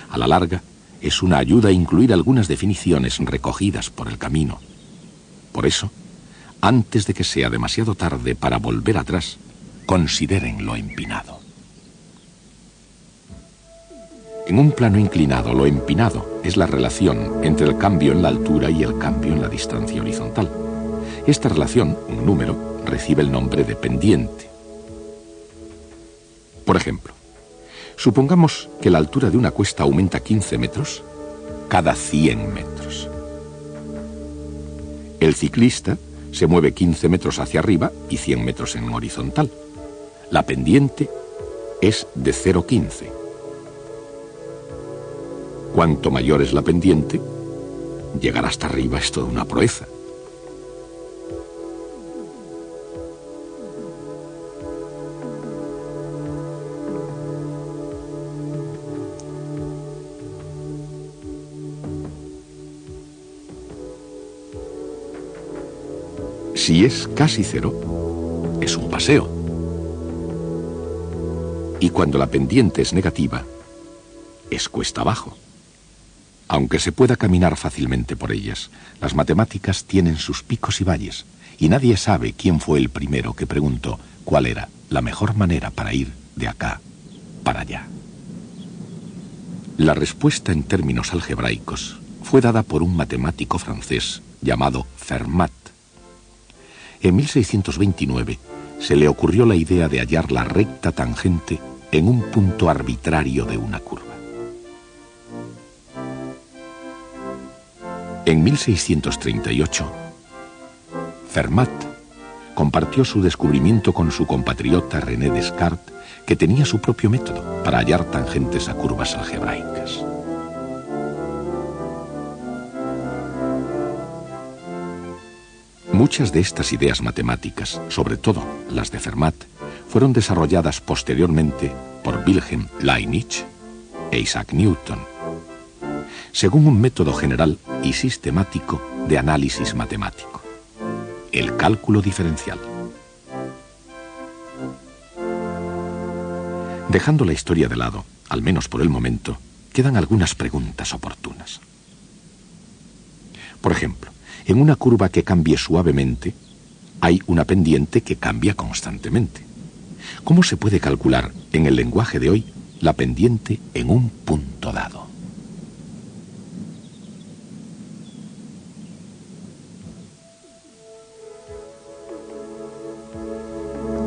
A la larga, es una ayuda a incluir algunas definiciones recogidas por el camino. Por eso, antes de que sea demasiado tarde para volver atrás, consideren lo empinado. En un plano inclinado, lo empinado es la relación entre el cambio en la altura y el cambio en la distancia horizontal. Esta relación, un número, recibe el nombre de pendiente. Por ejemplo, Supongamos que la altura de una cuesta aumenta 15 metros cada 100 metros. El ciclista se mueve 15 metros hacia arriba y 100 metros en horizontal. La pendiente es de 0,15. Cuanto mayor es la pendiente, llegar hasta arriba es toda una proeza. Si es casi cero, es un paseo. Y cuando la pendiente es negativa, es cuesta abajo. Aunque se pueda caminar fácilmente por ellas, las matemáticas tienen sus picos y valles, y nadie sabe quién fue el primero que preguntó cuál era la mejor manera para ir de acá para allá. La respuesta en términos algebraicos fue dada por un matemático francés llamado Fermat. En 1629 se le ocurrió la idea de hallar la recta tangente en un punto arbitrario de una curva. En 1638, Fermat compartió su descubrimiento con su compatriota René Descartes, que tenía su propio método para hallar tangentes a curvas algebraicas. Muchas de estas ideas matemáticas, sobre todo las de Fermat, fueron desarrolladas posteriormente por Wilhelm Leibniz e Isaac Newton, según un método general y sistemático de análisis matemático, el cálculo diferencial. Dejando la historia de lado, al menos por el momento, quedan algunas preguntas oportunas. Por ejemplo, en una curva que cambie suavemente, hay una pendiente que cambia constantemente. ¿Cómo se puede calcular, en el lenguaje de hoy, la pendiente en un punto dado?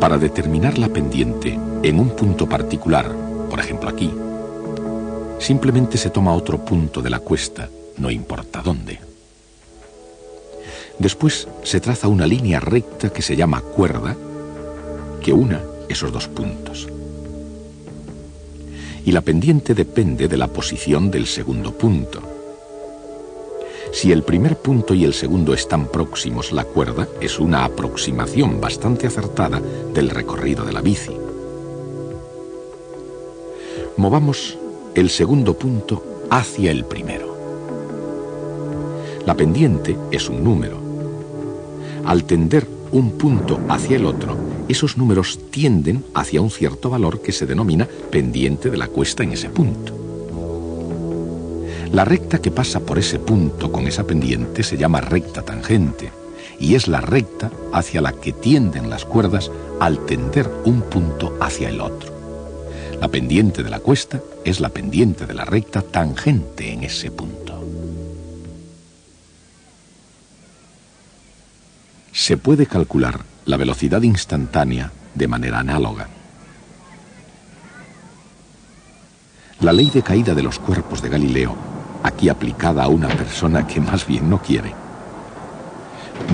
Para determinar la pendiente en un punto particular, por ejemplo aquí, simplemente se toma otro punto de la cuesta, no importa dónde. Después se traza una línea recta que se llama cuerda, que una esos dos puntos. Y la pendiente depende de la posición del segundo punto. Si el primer punto y el segundo están próximos, la cuerda es una aproximación bastante acertada del recorrido de la bici. Movamos el segundo punto hacia el primero. La pendiente es un número. Al tender un punto hacia el otro, esos números tienden hacia un cierto valor que se denomina pendiente de la cuesta en ese punto. La recta que pasa por ese punto con esa pendiente se llama recta tangente, y es la recta hacia la que tienden las cuerdas al tender un punto hacia el otro. La pendiente de la cuesta es la pendiente de la recta tangente en ese punto. Se puede calcular la velocidad instantánea de manera análoga. La ley de caída de los cuerpos de Galileo, aquí aplicada a una persona que más bien no quiere,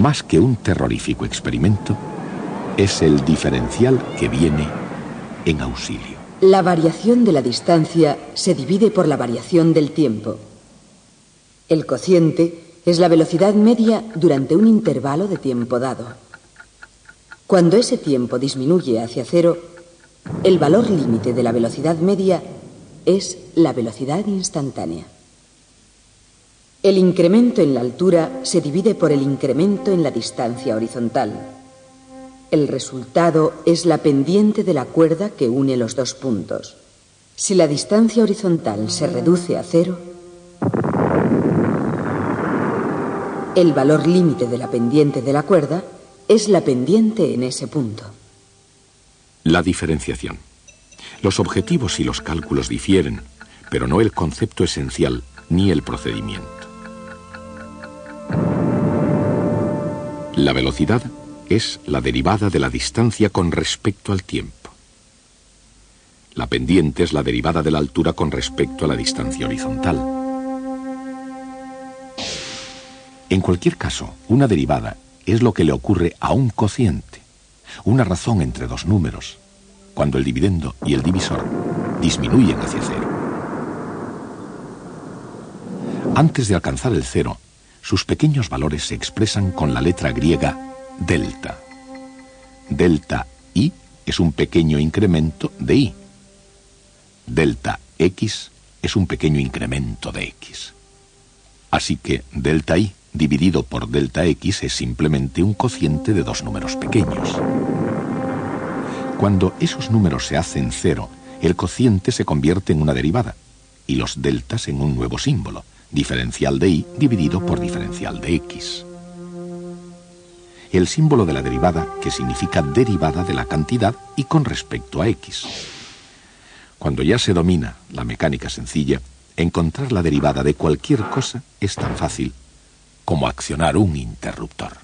más que un terrorífico experimento, es el diferencial que viene en auxilio. La variación de la distancia se divide por la variación del tiempo. El cociente es la velocidad media durante un intervalo de tiempo dado. Cuando ese tiempo disminuye hacia cero, el valor límite de la velocidad media es la velocidad instantánea. El incremento en la altura se divide por el incremento en la distancia horizontal. El resultado es la pendiente de la cuerda que une los dos puntos. Si la distancia horizontal se reduce a cero, el valor límite de la pendiente de la cuerda es la pendiente en ese punto. La diferenciación. Los objetivos y los cálculos difieren, pero no el concepto esencial ni el procedimiento. La velocidad es la derivada de la distancia con respecto al tiempo. La pendiente es la derivada de la altura con respecto a la distancia horizontal. En cualquier caso, una derivada es lo que le ocurre a un cociente, una razón entre dos números, cuando el dividendo y el divisor disminuyen hacia cero. Antes de alcanzar el cero, sus pequeños valores se expresan con la letra griega delta. Delta i es un pequeño incremento de i. Delta x es un pequeño incremento de x. Así que delta i dividido por delta x es simplemente un cociente de dos números pequeños. Cuando esos números se hacen cero, el cociente se convierte en una derivada y los deltas en un nuevo símbolo, diferencial de i dividido por diferencial de x. El símbolo de la derivada, que significa derivada de la cantidad y con respecto a x. Cuando ya se domina la mecánica sencilla, encontrar la derivada de cualquier cosa es tan fácil como accionar un interruptor.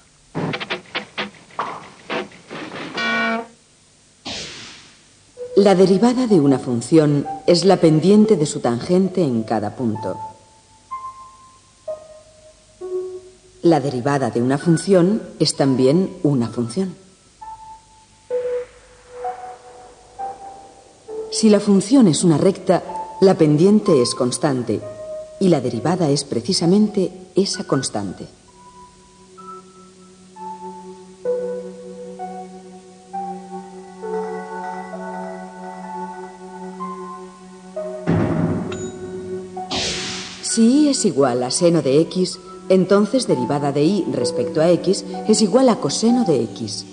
La derivada de una función es la pendiente de su tangente en cada punto. La derivada de una función es también una función. Si la función es una recta, la pendiente es constante y la derivada es precisamente esa constante. Si y es igual a seno de x, entonces derivada de y respecto a x es igual a coseno de x.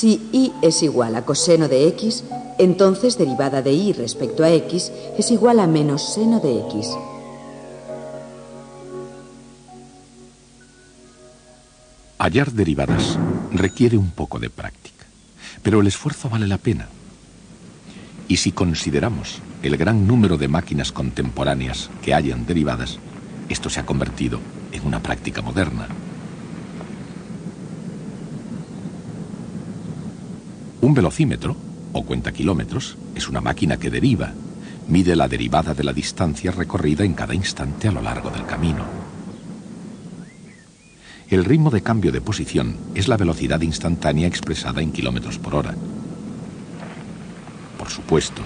Si y es igual a coseno de x, entonces derivada de y respecto a x es igual a menos seno de x. Hallar derivadas requiere un poco de práctica, pero el esfuerzo vale la pena. Y si consideramos el gran número de máquinas contemporáneas que hallan derivadas, esto se ha convertido en una práctica moderna. Un velocímetro, o cuentakilómetros, es una máquina que deriva, mide la derivada de la distancia recorrida en cada instante a lo largo del camino. El ritmo de cambio de posición es la velocidad instantánea expresada en kilómetros por hora. Por supuesto,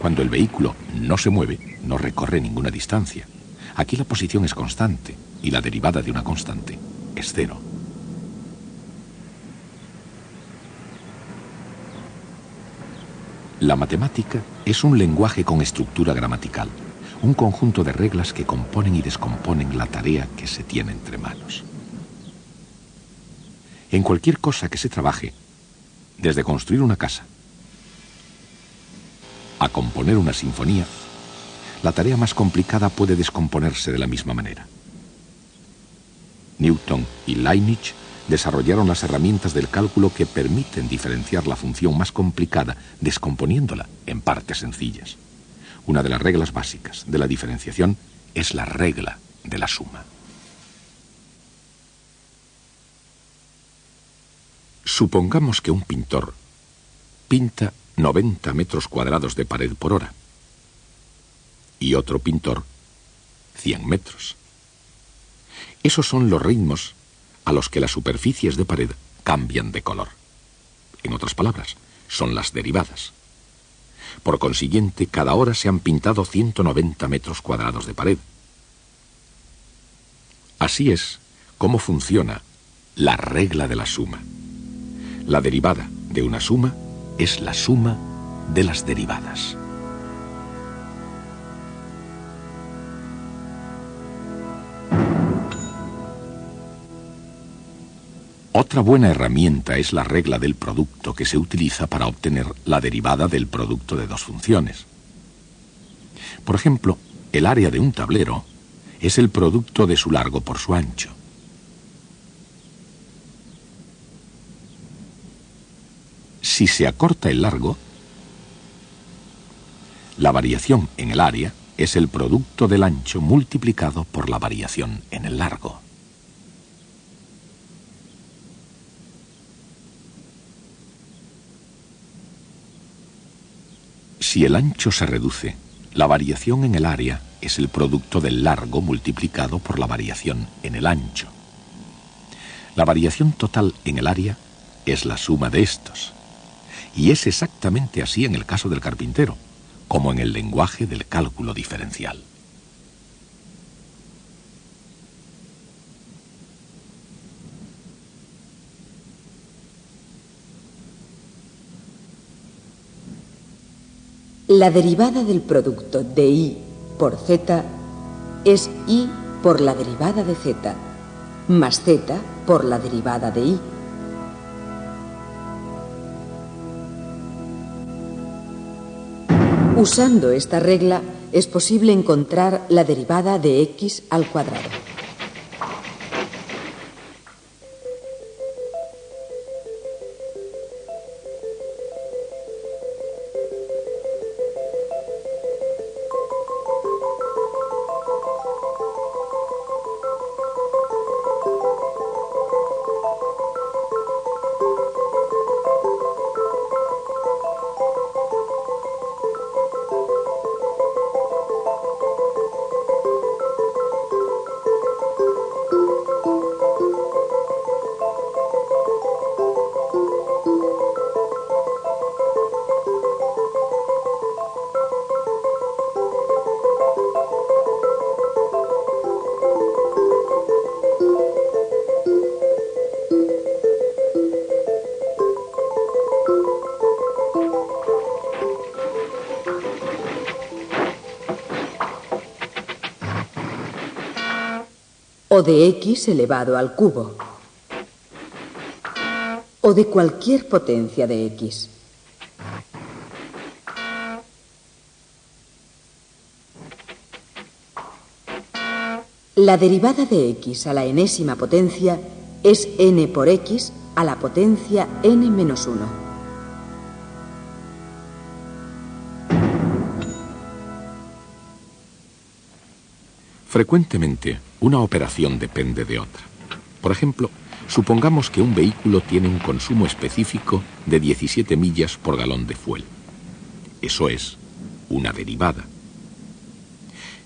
cuando el vehículo no se mueve, no recorre ninguna distancia. Aquí la posición es constante y la derivada de una constante es cero. La matemática es un lenguaje con estructura gramatical, un conjunto de reglas que componen y descomponen la tarea que se tiene entre manos. En cualquier cosa que se trabaje, desde construir una casa a componer una sinfonía, la tarea más complicada puede descomponerse de la misma manera. Newton y Leibniz desarrollaron las herramientas del cálculo que permiten diferenciar la función más complicada descomponiéndola en partes sencillas. Una de las reglas básicas de la diferenciación es la regla de la suma. Supongamos que un pintor pinta 90 metros cuadrados de pared por hora y otro pintor 100 metros. Esos son los ritmos a los que las superficies de pared cambian de color. En otras palabras, son las derivadas. Por consiguiente, cada hora se han pintado 190 metros cuadrados de pared. Así es como funciona la regla de la suma. La derivada de una suma es la suma de las derivadas. Otra buena herramienta es la regla del producto que se utiliza para obtener la derivada del producto de dos funciones. Por ejemplo, el área de un tablero es el producto de su largo por su ancho. Si se acorta el largo, la variación en el área es el producto del ancho multiplicado por la variación en el largo. Si el ancho se reduce, la variación en el área es el producto del largo multiplicado por la variación en el ancho. La variación total en el área es la suma de estos. Y es exactamente así en el caso del carpintero, como en el lenguaje del cálculo diferencial. La derivada del producto de y por z es y por la derivada de z, más z por la derivada de y. Usando esta regla, es posible encontrar la derivada de x al cuadrado. O de x elevado al cubo, o de cualquier potencia de x. La derivada de x a la enésima potencia es n por x a la potencia n menos 1. Frecuentemente, una operación depende de otra. Por ejemplo, supongamos que un vehículo tiene un consumo específico de 17 millas por galón de fuel. Eso es una derivada.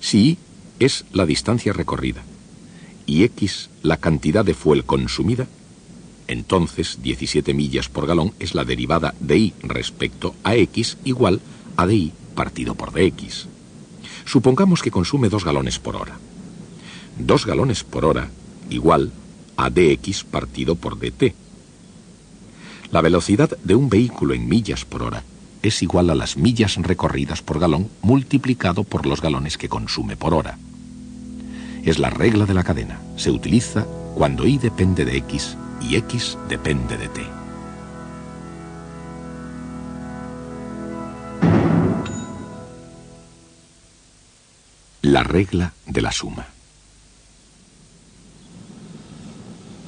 Si y es la distancia recorrida y x la cantidad de fuel consumida, entonces 17 millas por galón es la derivada de y respecto a x igual a dy partido por dx. Supongamos que consume 2 galones por hora. 2 galones por hora igual a dx partido por dt. La velocidad de un vehículo en millas por hora es igual a las millas recorridas por galón multiplicado por los galones que consume por hora. Es la regla de la cadena. Se utiliza cuando y depende de x y x depende de t. La regla de la suma.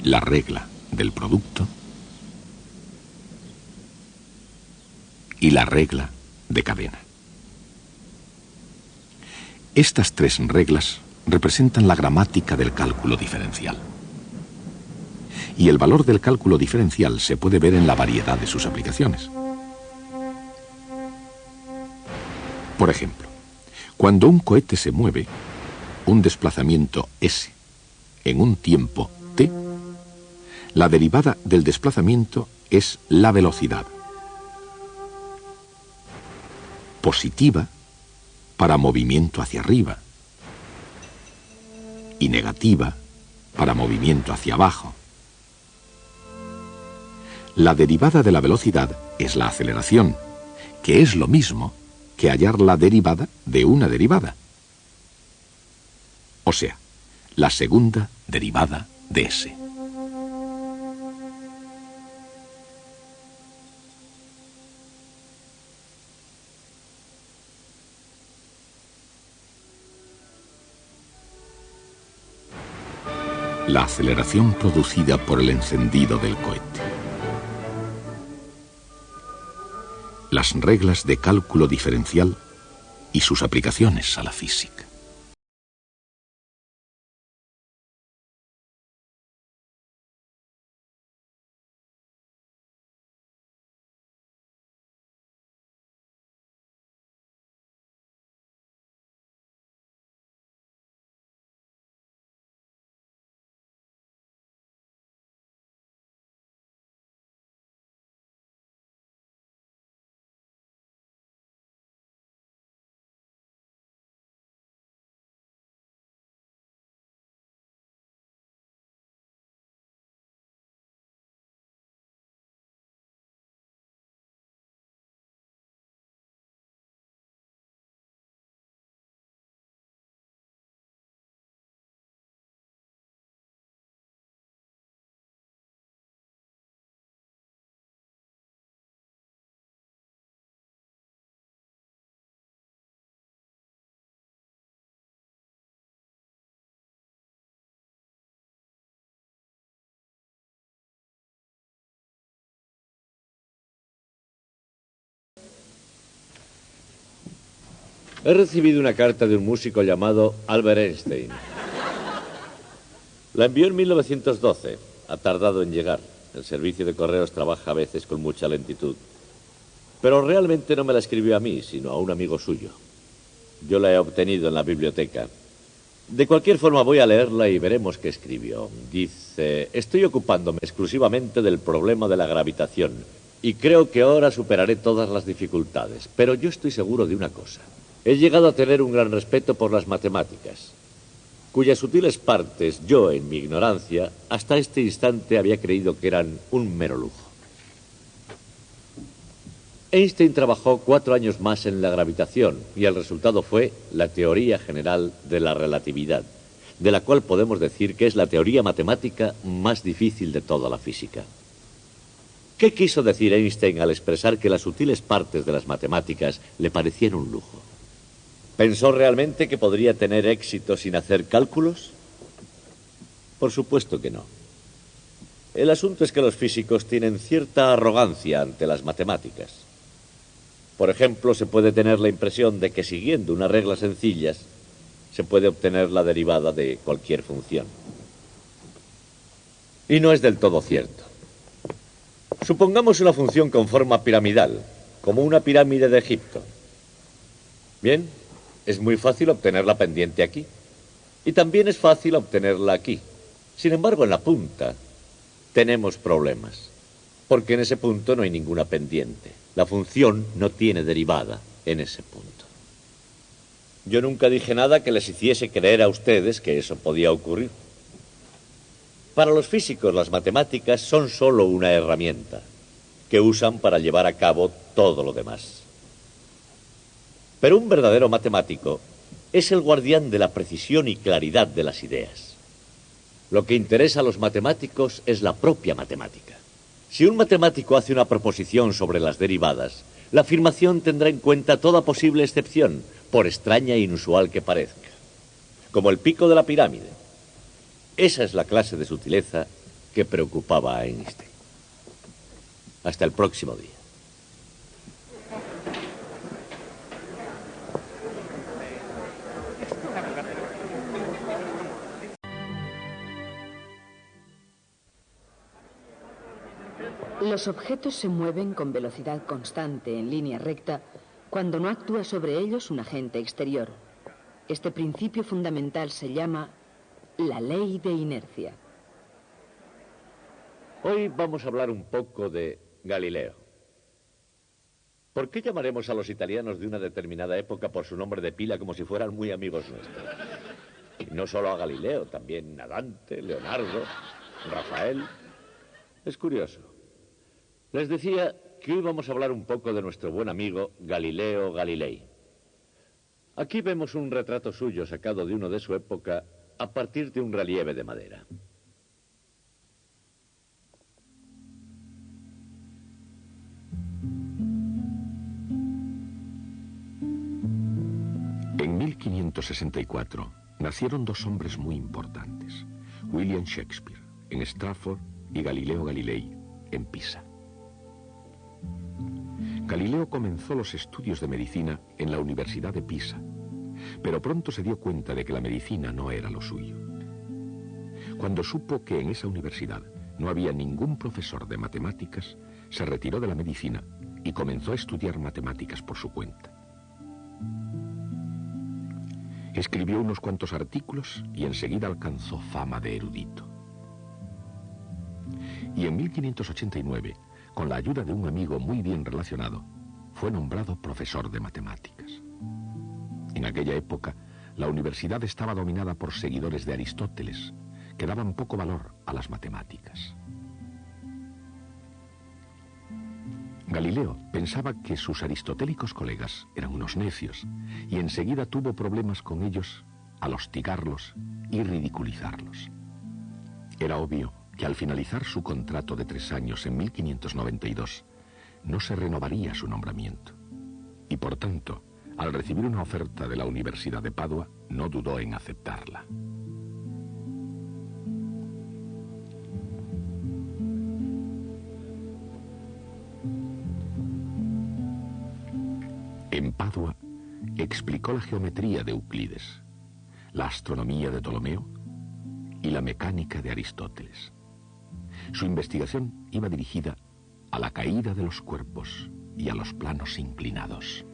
La regla del producto y la regla de cadena. Estas tres reglas representan la gramática del cálculo diferencial. Y el valor del cálculo diferencial se puede ver en la variedad de sus aplicaciones. Por ejemplo, cuando un cohete se mueve, un desplazamiento s, en un tiempo t, la derivada del desplazamiento es la velocidad. Positiva para movimiento hacia arriba y negativa para movimiento hacia abajo. La derivada de la velocidad es la aceleración, que es lo mismo que hallar la derivada de una derivada. O sea, la segunda derivada de s. La aceleración producida por el encendido del cohete. Las reglas de cálculo diferencial y sus aplicaciones a la física. He recibido una carta de un músico llamado Albert Einstein. La envió en 1912. Ha tardado en llegar. El servicio de correos trabaja a veces con mucha lentitud. Pero realmente no me la escribió a mí, sino a un amigo suyo. Yo la he obtenido en la biblioteca. De cualquier forma voy a leerla y veremos qué escribió. Dice: estoy ocupándome exclusivamente del problema de la gravitación y creo que ahora superaré todas las dificultades. Pero yo estoy seguro de una cosa. He llegado a tener un gran respeto por las matemáticas, cuyas sutiles partes yo, en mi ignorancia, hasta este instante había creído que eran un mero lujo. Einstein trabajó 4 años más en la gravitación y el resultado fue la teoría general de la relatividad, de la cual podemos decir que es la teoría matemática más difícil de toda la física. ¿Qué quiso decir Einstein al expresar que las sutiles partes de las matemáticas le parecían un lujo? ¿Pensó realmente que podría tener éxito sin hacer cálculos? Por supuesto que no. El asunto es que los físicos tienen cierta arrogancia ante las matemáticas. Por ejemplo, se puede tener la impresión de que siguiendo unas reglas sencillas se puede obtener la derivada de cualquier función. Y no es del todo cierto. Supongamos una función con forma piramidal, como una pirámide de Egipto. Bien, es muy fácil obtener la pendiente aquí. Y también es fácil obtenerla aquí. Sin embargo, en la punta tenemos problemas, porque en ese punto no hay ninguna pendiente. La función no tiene derivada en ese punto. Yo nunca dije nada que les hiciese creer a ustedes que eso podía ocurrir. Para los físicos, las matemáticas son solo una herramienta que usan para llevar a cabo todo lo demás. Pero un verdadero matemático es el guardián de la precisión y claridad de las ideas. Lo que interesa a los matemáticos es la propia matemática. Si un matemático hace una proposición sobre las derivadas, la afirmación tendrá en cuenta toda posible excepción, por extraña e inusual que parezca, como el pico de la pirámide. Esa es la clase de sutileza que preocupaba a Einstein. Hasta el próximo día. Los objetos se mueven con velocidad constante en línea recta cuando no actúa sobre ellos un agente exterior. Este principio fundamental se llama la ley de inercia. Hoy vamos a hablar un poco de Galileo. ¿Por qué llamaremos a los italianos de una determinada época por su nombre de pila como si fueran muy amigos nuestros? Y no solo a Galileo, también a Dante, Leonardo, Rafael. Es curioso. Les decía que hoy vamos a hablar un poco de nuestro buen amigo Galileo Galilei. Aquí vemos un retrato suyo sacado de uno de su época a partir de un relieve de madera. En 1564 nacieron 2 hombres muy importantes: William Shakespeare en Stratford y Galileo Galilei en Pisa. Galileo comenzó los estudios de medicina en la Universidad de Pisa, pero pronto se dio cuenta de que la medicina no era lo suyo. Cuando supo que en esa universidad no había ningún profesor de matemáticas, se retiró de la medicina y comenzó a estudiar matemáticas por su cuenta. Escribió unos cuantos artículos y enseguida alcanzó fama de erudito. Y en 1589, con la ayuda de un amigo muy bien relacionado, fue nombrado profesor de matemáticas. En aquella época, la universidad estaba dominada por seguidores de Aristóteles, que daban poco valor a las matemáticas. Galileo pensaba que sus aristotélicos colegas eran unos necios y enseguida tuvo problemas con ellos al hostigarlos y ridiculizarlos. Era obvio que al finalizar su contrato de 3 años en 1592, no se renovaría su nombramiento. Y por tanto, al recibir una oferta de la Universidad de Padua, no dudó en aceptarla. En Padua, explicó la geometría de Euclides, la astronomía de Ptolomeo y la mecánica de Aristóteles. Su investigación iba dirigida a la caída de los cuerpos y a los planos inclinados.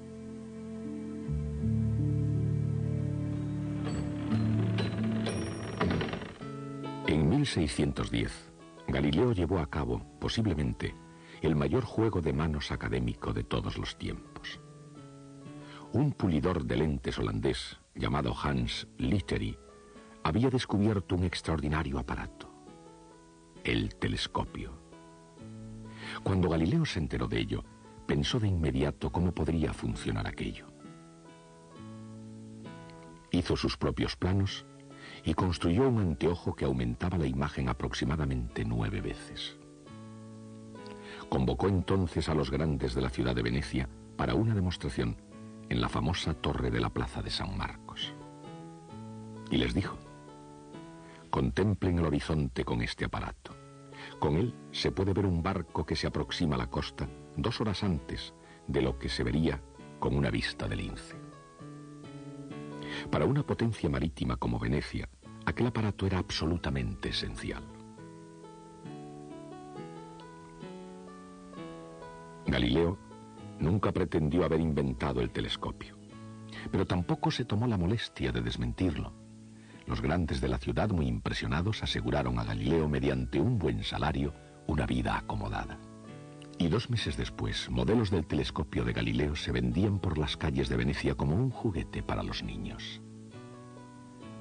En 1610, Galileo llevó a cabo, posiblemente, el mayor juego de manos académico de todos los tiempos. Un pulidor de lentes holandés, llamado Hans Litteri, había descubierto un extraordinario aparato: el telescopio. Cuando Galileo se enteró de ello, pensó de inmediato cómo podría funcionar aquello. Hizo sus propios planos y construyó un anteojo que aumentaba la imagen aproximadamente 9 veces. Convocó entonces a los grandes de la ciudad de Venecia para una demostración en la famosa torre de la plaza de San Marcos. Y les dijo: contemplen el horizonte con este aparato. Con él se puede ver un barco que se aproxima a la costa 2 horas antes de lo que se vería con una vista de lince. Para una potencia marítima como Venecia, aquel aparato era absolutamente esencial. Galileo nunca pretendió haber inventado el telescopio, pero tampoco se tomó la molestia de desmentirlo. Los grandes de la ciudad, muy impresionados, aseguraron a Galileo, mediante un buen salario, una vida acomodada. Y 2 meses después, modelos del telescopio de Galileo se vendían por las calles de Venecia como un juguete para los niños.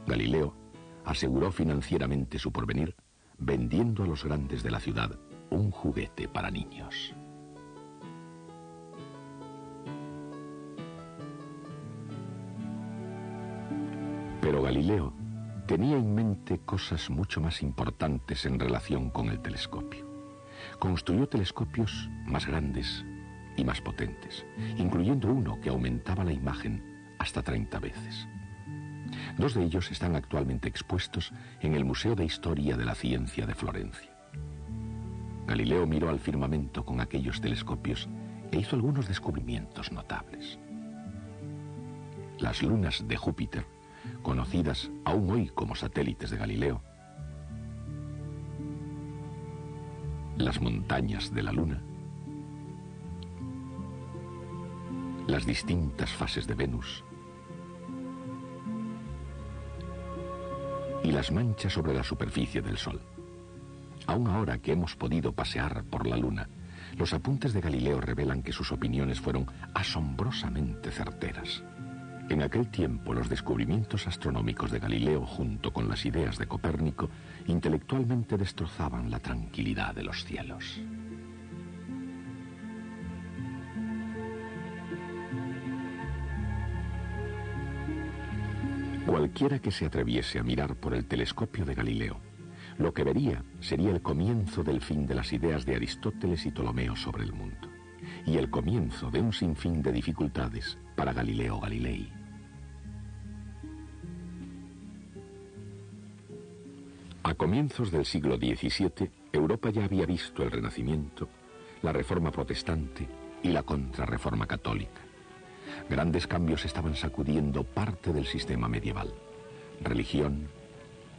Galileo aseguró financieramente su porvenir vendiendo a los grandes de la ciudad un juguete para niños. Pero Galileo tenía en mente cosas mucho más importantes en relación con el telescopio. Construyó telescopios más grandes y más potentes, incluyendo uno que aumentaba la imagen hasta 30 veces. 2 de ellos están actualmente expuestos en el Museo de Historia de la Ciencia de Florencia. Galileo miró al firmamento con aquellos telescopios e hizo algunos descubrimientos notables. Las lunas de Júpiter, conocidas aún hoy como satélites de Galileo, las montañas de la Luna, las distintas fases de Venus y las manchas sobre la superficie del Sol. Aún ahora que hemos podido pasear por la Luna, los apuntes de Galileo revelan que sus opiniones fueron asombrosamente certeras. En aquel tiempo, los descubrimientos astronómicos de Galileo, junto con las ideas de Copérnico, intelectualmente destrozaban la tranquilidad de los cielos. Cualquiera que se atreviese a mirar por el telescopio de Galileo, lo que vería sería el comienzo del fin de las ideas de Aristóteles y Ptolomeo sobre el mundo, y el comienzo de un sinfín de dificultades para Galileo Galilei. A comienzos del siglo XVII, Europa ya había visto el Renacimiento, la Reforma Protestante y la Contrarreforma Católica. Grandes cambios estaban sacudiendo parte del sistema medieval: religión,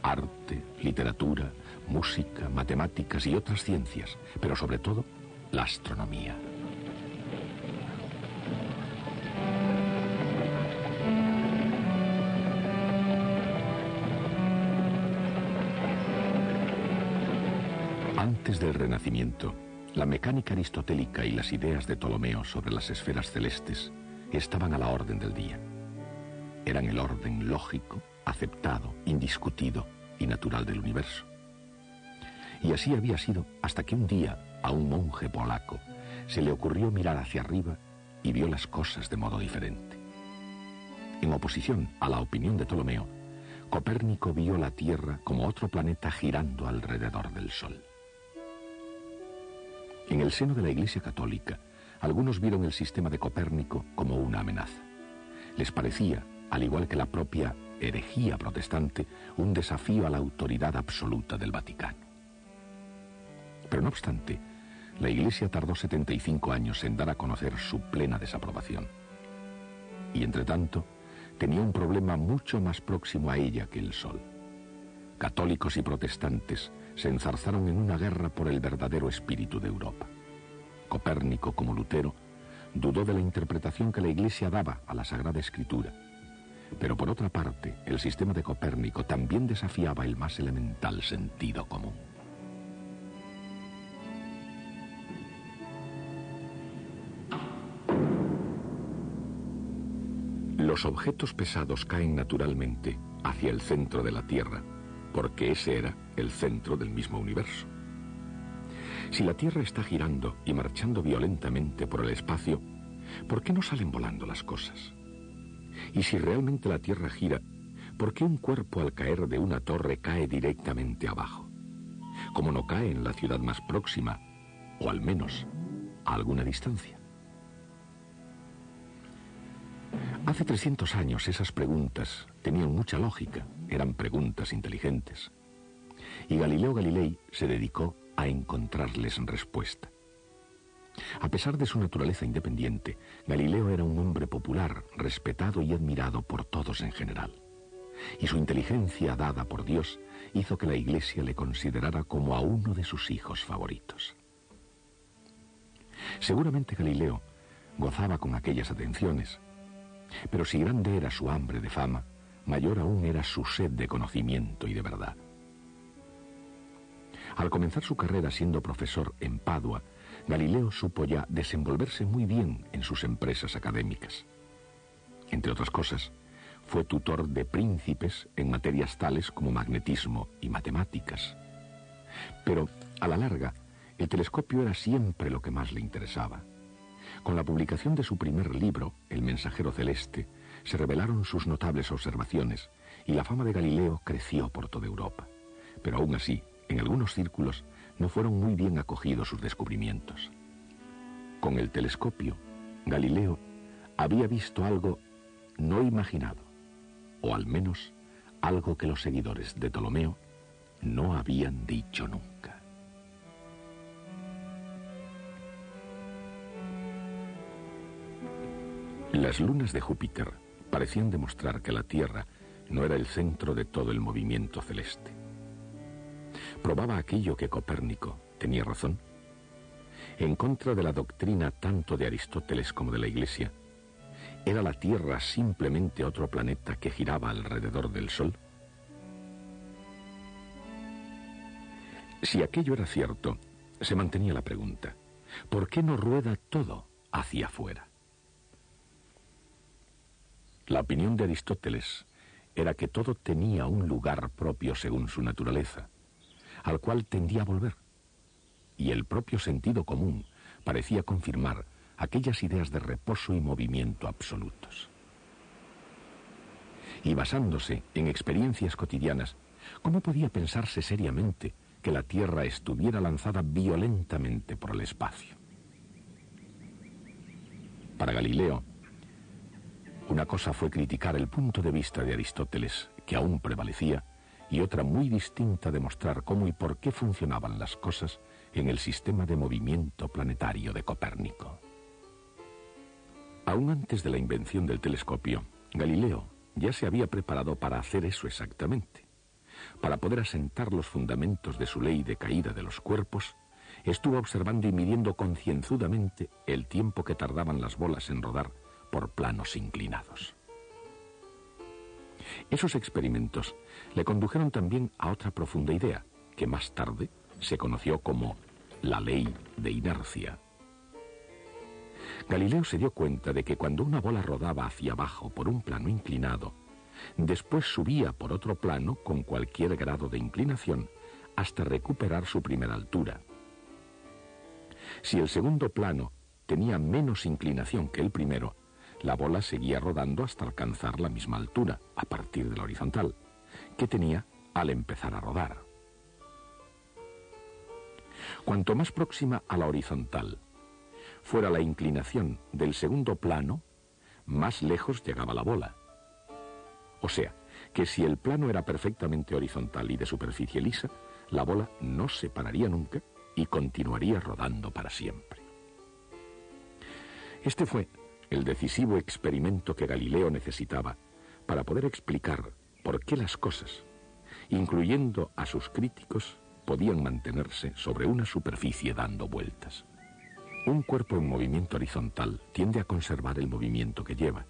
arte, literatura, música, matemáticas y otras ciencias, pero sobre todo la astronomía. Antes del Renacimiento, la mecánica aristotélica y las ideas de Ptolomeo sobre las esferas celestes estaban a la orden del día. Eran el orden lógico, aceptado, indiscutido y natural del universo. Y así había sido hasta que un día a un monje polaco se le ocurrió mirar hacia arriba y vio las cosas de modo diferente. En oposición a la opinión de Ptolomeo, Copérnico vio la Tierra como otro planeta girando alrededor del Sol. En el seno de la Iglesia Católica, algunos vieron el sistema de Copérnico como una amenaza. Les parecía, al igual que la propia herejía protestante, un desafío a la autoridad absoluta del Vaticano. Pero no obstante, la Iglesia tardó 75 años en dar a conocer su plena desaprobación. Y entretanto, tenía un problema mucho más próximo a ella que el Sol. Católicos y protestantes se enzarzaron en una guerra por el verdadero espíritu de Europa. Copérnico, como Lutero, dudó de la interpretación que la Iglesia daba a la Sagrada Escritura. Pero por otra parte, el sistema de Copérnico también desafiaba el más elemental sentido común. Los objetos pesados caen naturalmente hacia el centro de la Tierra, porque ese era el centro del mismo universo. Si la Tierra está girando y marchando violentamente por el espacio, ¿por qué no salen volando las cosas? Y si realmente la Tierra gira, ¿por qué un cuerpo al caer de una torre cae directamente abajo? Como no cae en la ciudad más próxima, o al menos a alguna distancia. Hace 300 años esas preguntas tenían mucha lógica, eran preguntas inteligentes. Y Galileo Galilei se dedicó a encontrarles respuesta. A pesar de su naturaleza independiente, Galileo era un hombre popular, respetado y admirado por todos en general. Y su inteligencia dada por Dios hizo que la Iglesia le considerara como a uno de sus hijos favoritos. Seguramente Galileo gozaba con aquellas atenciones, pero si grande era su hambre de fama, mayor aún era su sed de conocimiento y de verdad. Al comenzar su carrera siendo profesor en Padua, Galileo supo ya desenvolverse muy bien en sus empresas académicas. Entre otras cosas, fue tutor de príncipes en materias tales como magnetismo y matemáticas. Pero, a la larga, el telescopio era siempre lo que más le interesaba. Con la publicación de su primer libro, El mensajero celeste, se revelaron sus notables observaciones y la fama de Galileo creció por toda Europa. Pero aún así, en algunos círculos, no fueron muy bien acogidos sus descubrimientos. Con el telescopio, Galileo había visto algo no imaginado, o al menos algo que los seguidores de Ptolomeo no habían dicho nunca. Las lunas de Júpiter parecían demostrar que la Tierra no era el centro de todo el movimiento celeste. ¿Probaba aquello que Copérnico tenía razón? En contra de la doctrina tanto de Aristóteles como de la Iglesia, ¿era la Tierra simplemente otro planeta que giraba alrededor del Sol? Si aquello era cierto, se mantenía la pregunta: ¿por qué no rueda todo hacia afuera? La opinión de Aristóteles era que todo tenía un lugar propio según su naturaleza, al cual tendía a volver, y el propio sentido común parecía confirmar aquellas ideas de reposo y movimiento absolutos. Y basándose en experiencias cotidianas, ¿cómo podía pensarse seriamente que la Tierra estuviera lanzada violentamente por el espacio? Para Galileo, una cosa fue criticar el punto de vista de Aristóteles, que aún prevalecía, y otra muy distinta demostrar cómo y por qué funcionaban las cosas en el sistema de movimiento planetario de Copérnico. Aún antes de la invención del telescopio, Galileo ya se había preparado para hacer eso exactamente. Para poder asentar los fundamentos de su ley de caída de los cuerpos, estuvo observando y midiendo concienzudamente el tiempo que tardaban las bolas en rodar por planos inclinados. Esos experimentos le condujeron también a otra profunda idea, que más tarde se conoció como la ley de inercia. Galileo se dio cuenta de que cuando una bola rodaba hacia abajo por un plano inclinado, después subía por otro plano con cualquier grado de inclinación hasta recuperar su primera altura. Si el segundo plano tenía menos inclinación que el primero, la bola seguía rodando hasta alcanzar la misma altura, a partir de la horizontal, que tenía al empezar a rodar. Cuanto más próxima a la horizontal fuera la inclinación del segundo plano, más lejos llegaba la bola. O sea, que si el plano era perfectamente horizontal y de superficie lisa, la bola no se pararía nunca y continuaría rodando para siempre. Este fue el decisivo experimento que Galileo necesitaba para poder explicar por qué las cosas, incluyendo a sus críticos, podían mantenerse sobre una superficie dando vueltas. Un cuerpo en movimiento horizontal tiende a conservar el movimiento que lleva.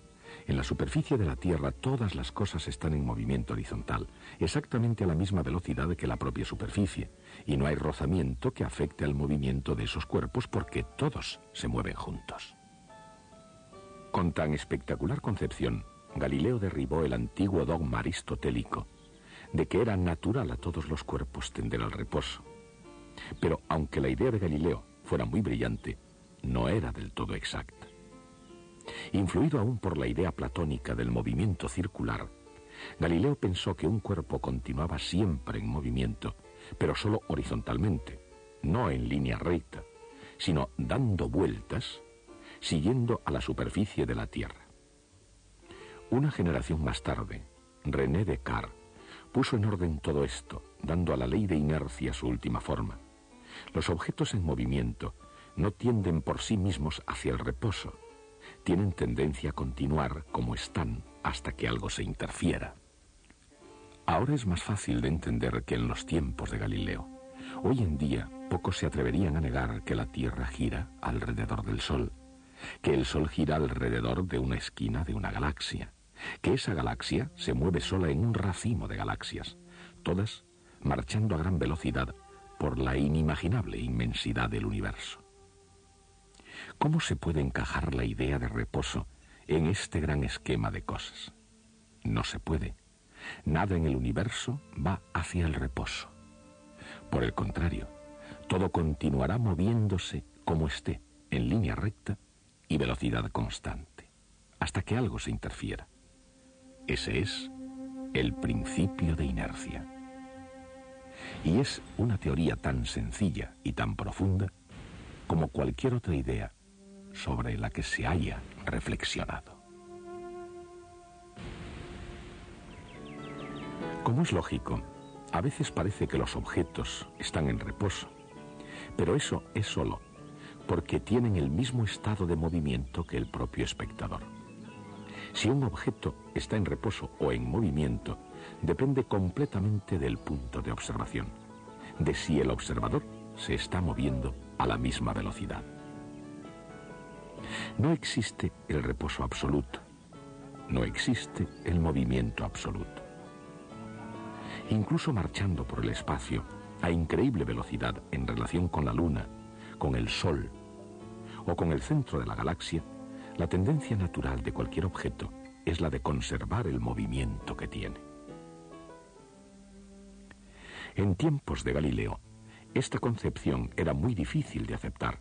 En la superficie de la Tierra todas las cosas están en movimiento horizontal, exactamente a la misma velocidad que la propia superficie, y no hay rozamiento que afecte al movimiento de esos cuerpos porque todos se mueven juntos. Con tan espectacular concepción, Galileo derribó el antiguo dogma aristotélico de que era natural a todos los cuerpos tender al reposo. Pero aunque la idea de Galileo fuera muy brillante, no era del todo exacta. Influido aún por la idea platónica del movimiento circular, Galileo pensó que un cuerpo continuaba siempre en movimiento, pero solo horizontalmente, no en línea recta, sino dando vueltas, siguiendo a la superficie de la Tierra. Una generación más tarde, René Descartes puso en orden todo esto, dando a la ley de inercia su última forma. Los objetos en movimiento no tienden por sí mismos hacia el reposo, tienen tendencia a continuar como están hasta que algo se interfiera. Ahora es más fácil de entender que en los tiempos de Galileo. Hoy en día pocos se atreverían a negar que la Tierra gira alrededor del Sol, que el Sol gira alrededor de una esquina de una galaxia, que esa galaxia se mueve sola en un racimo de galaxias, todas marchando a gran velocidad por la inimaginable inmensidad del universo. ¿Cómo se puede encajar la idea de reposo en este gran esquema de cosas? No se puede. Nada en el universo va hacia el reposo. Por el contrario, todo continuará moviéndose como esté, en línea recta y velocidad constante, hasta que algo se interfiera. Ese es el principio de inercia. Y es una teoría tan sencilla y tan profunda como cualquier otra idea sobre la que se haya reflexionado. Como es lógico, a veces parece que los objetos están en reposo, pero eso es solo porque tienen el mismo estado de movimiento que el propio espectador. Si un objeto está en reposo o en movimiento, depende completamente del punto de observación, de si el observador se está moviendo a la misma velocidad. No existe el reposo absoluto, no existe el movimiento absoluto. Incluso marchando por el espacio a increíble velocidad en relación con la Luna, con el Sol o con el centro de la galaxia, la tendencia natural de cualquier objeto es la de conservar el movimiento que tiene. En tiempos de Galileo, esta concepción era muy difícil de aceptar.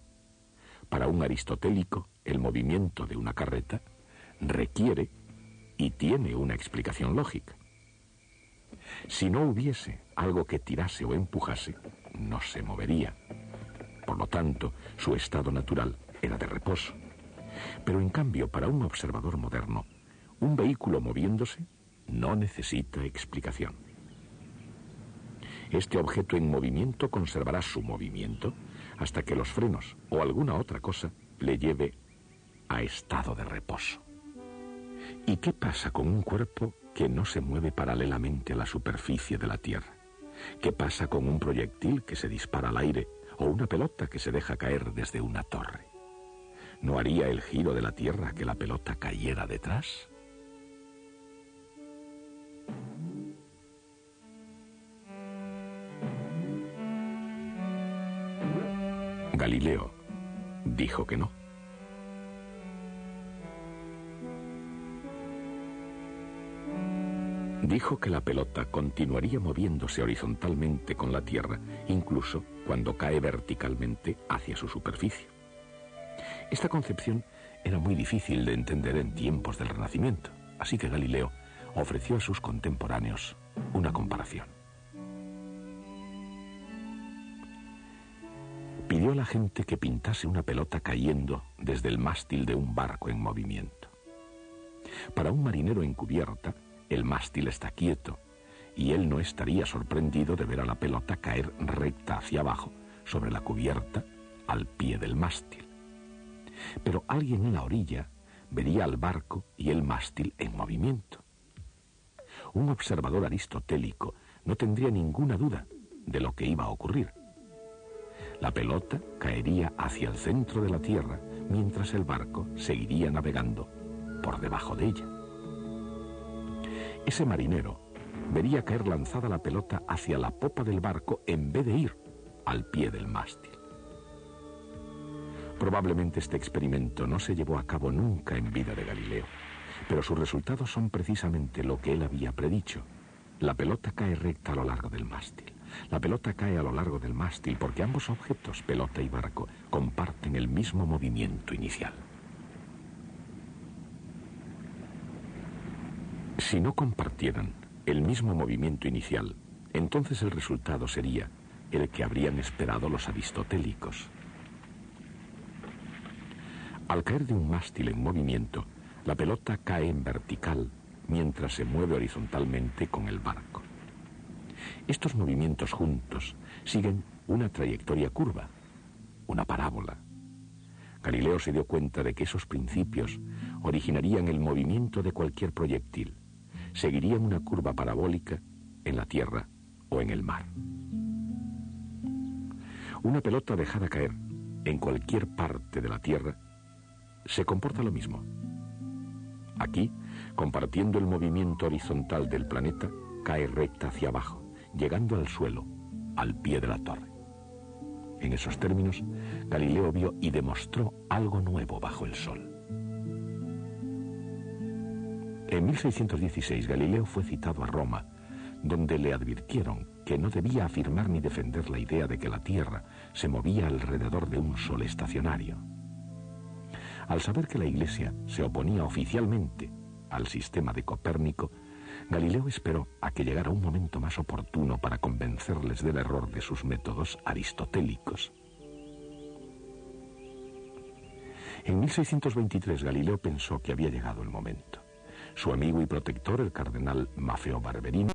Para un aristotélico, el movimiento de una carreta requiere y tiene una explicación lógica. Si no hubiese algo que tirase o empujase, no se movería. Por lo tanto, su estado natural era de reposo. Pero en cambio, para un observador moderno, un vehículo moviéndose no necesita explicación. Este objeto en movimiento conservará su movimiento hasta que los frenos o alguna otra cosa le lleve a estado de reposo. ¿Y qué pasa con un cuerpo que no se mueve paralelamente a la superficie de la Tierra? ¿Qué pasa con un proyectil que se dispara al aire o una pelota que se deja caer desde una torre? ¿No haría el giro de la Tierra que la pelota cayera detrás? Galileo dijo que no. Dijo que la pelota continuaría moviéndose horizontalmente con la Tierra, incluso cuando cae verticalmente hacia su superficie. Esta concepción era muy difícil de entender en tiempos del Renacimiento, así que Galileo ofreció a sus contemporáneos una comparación. Pidió a la gente que pintase una pelota cayendo desde el mástil de un barco en movimiento. Para un marinero en cubierta, el mástil está quieto y él no estaría sorprendido de ver a la pelota caer recta hacia abajo sobre la cubierta al pie del mástil. Pero alguien en la orilla vería al barco y el mástil en movimiento. Un observador aristotélico no tendría ninguna duda de lo que iba a ocurrir. La pelota caería hacia el centro de la Tierra, mientras el barco seguiría navegando por debajo de ella. Ese marinero vería caer lanzada la pelota hacia la popa del barco en vez de ir al pie del mástil. Probablemente este experimento no se llevó a cabo nunca en vida de Galileo, pero sus resultados son precisamente lo que él había predicho. La pelota cae recta a lo largo del mástil. La pelota cae a lo largo del mástil porque ambos objetos, pelota y barco, comparten el mismo movimiento inicial. Si no compartieran el mismo movimiento inicial, entonces el resultado sería el que habrían esperado los aristotélicos. Al caer de un mástil en movimiento, la pelota cae en vertical mientras se mueve horizontalmente con el barco. Estos movimientos juntos siguen una trayectoria curva, una parábola. Galileo se dio cuenta de que esos principios originarían el movimiento de cualquier proyectil. Seguirían una curva parabólica en la tierra o en el mar. Una pelota dejada caer en cualquier parte de la tierra se comporta lo mismo. Aquí, compartiendo el movimiento horizontal del planeta, cae recta hacia abajo, llegando al suelo, al pie de la torre. En esos términos, Galileo vio y demostró algo nuevo bajo el sol. En 1616, Galileo fue citado a Roma, donde le advirtieron que no debía afirmar ni defender la idea de que la Tierra se movía alrededor de un sol estacionario. Al saber que la Iglesia se oponía oficialmente al sistema de Copérnico, Galileo esperó a que llegara un momento más oportuno para convencerles del error de sus métodos aristotélicos. En 1623, Galileo pensó que había llegado el momento. Su amigo y protector, el cardenal Maffeo Barberini,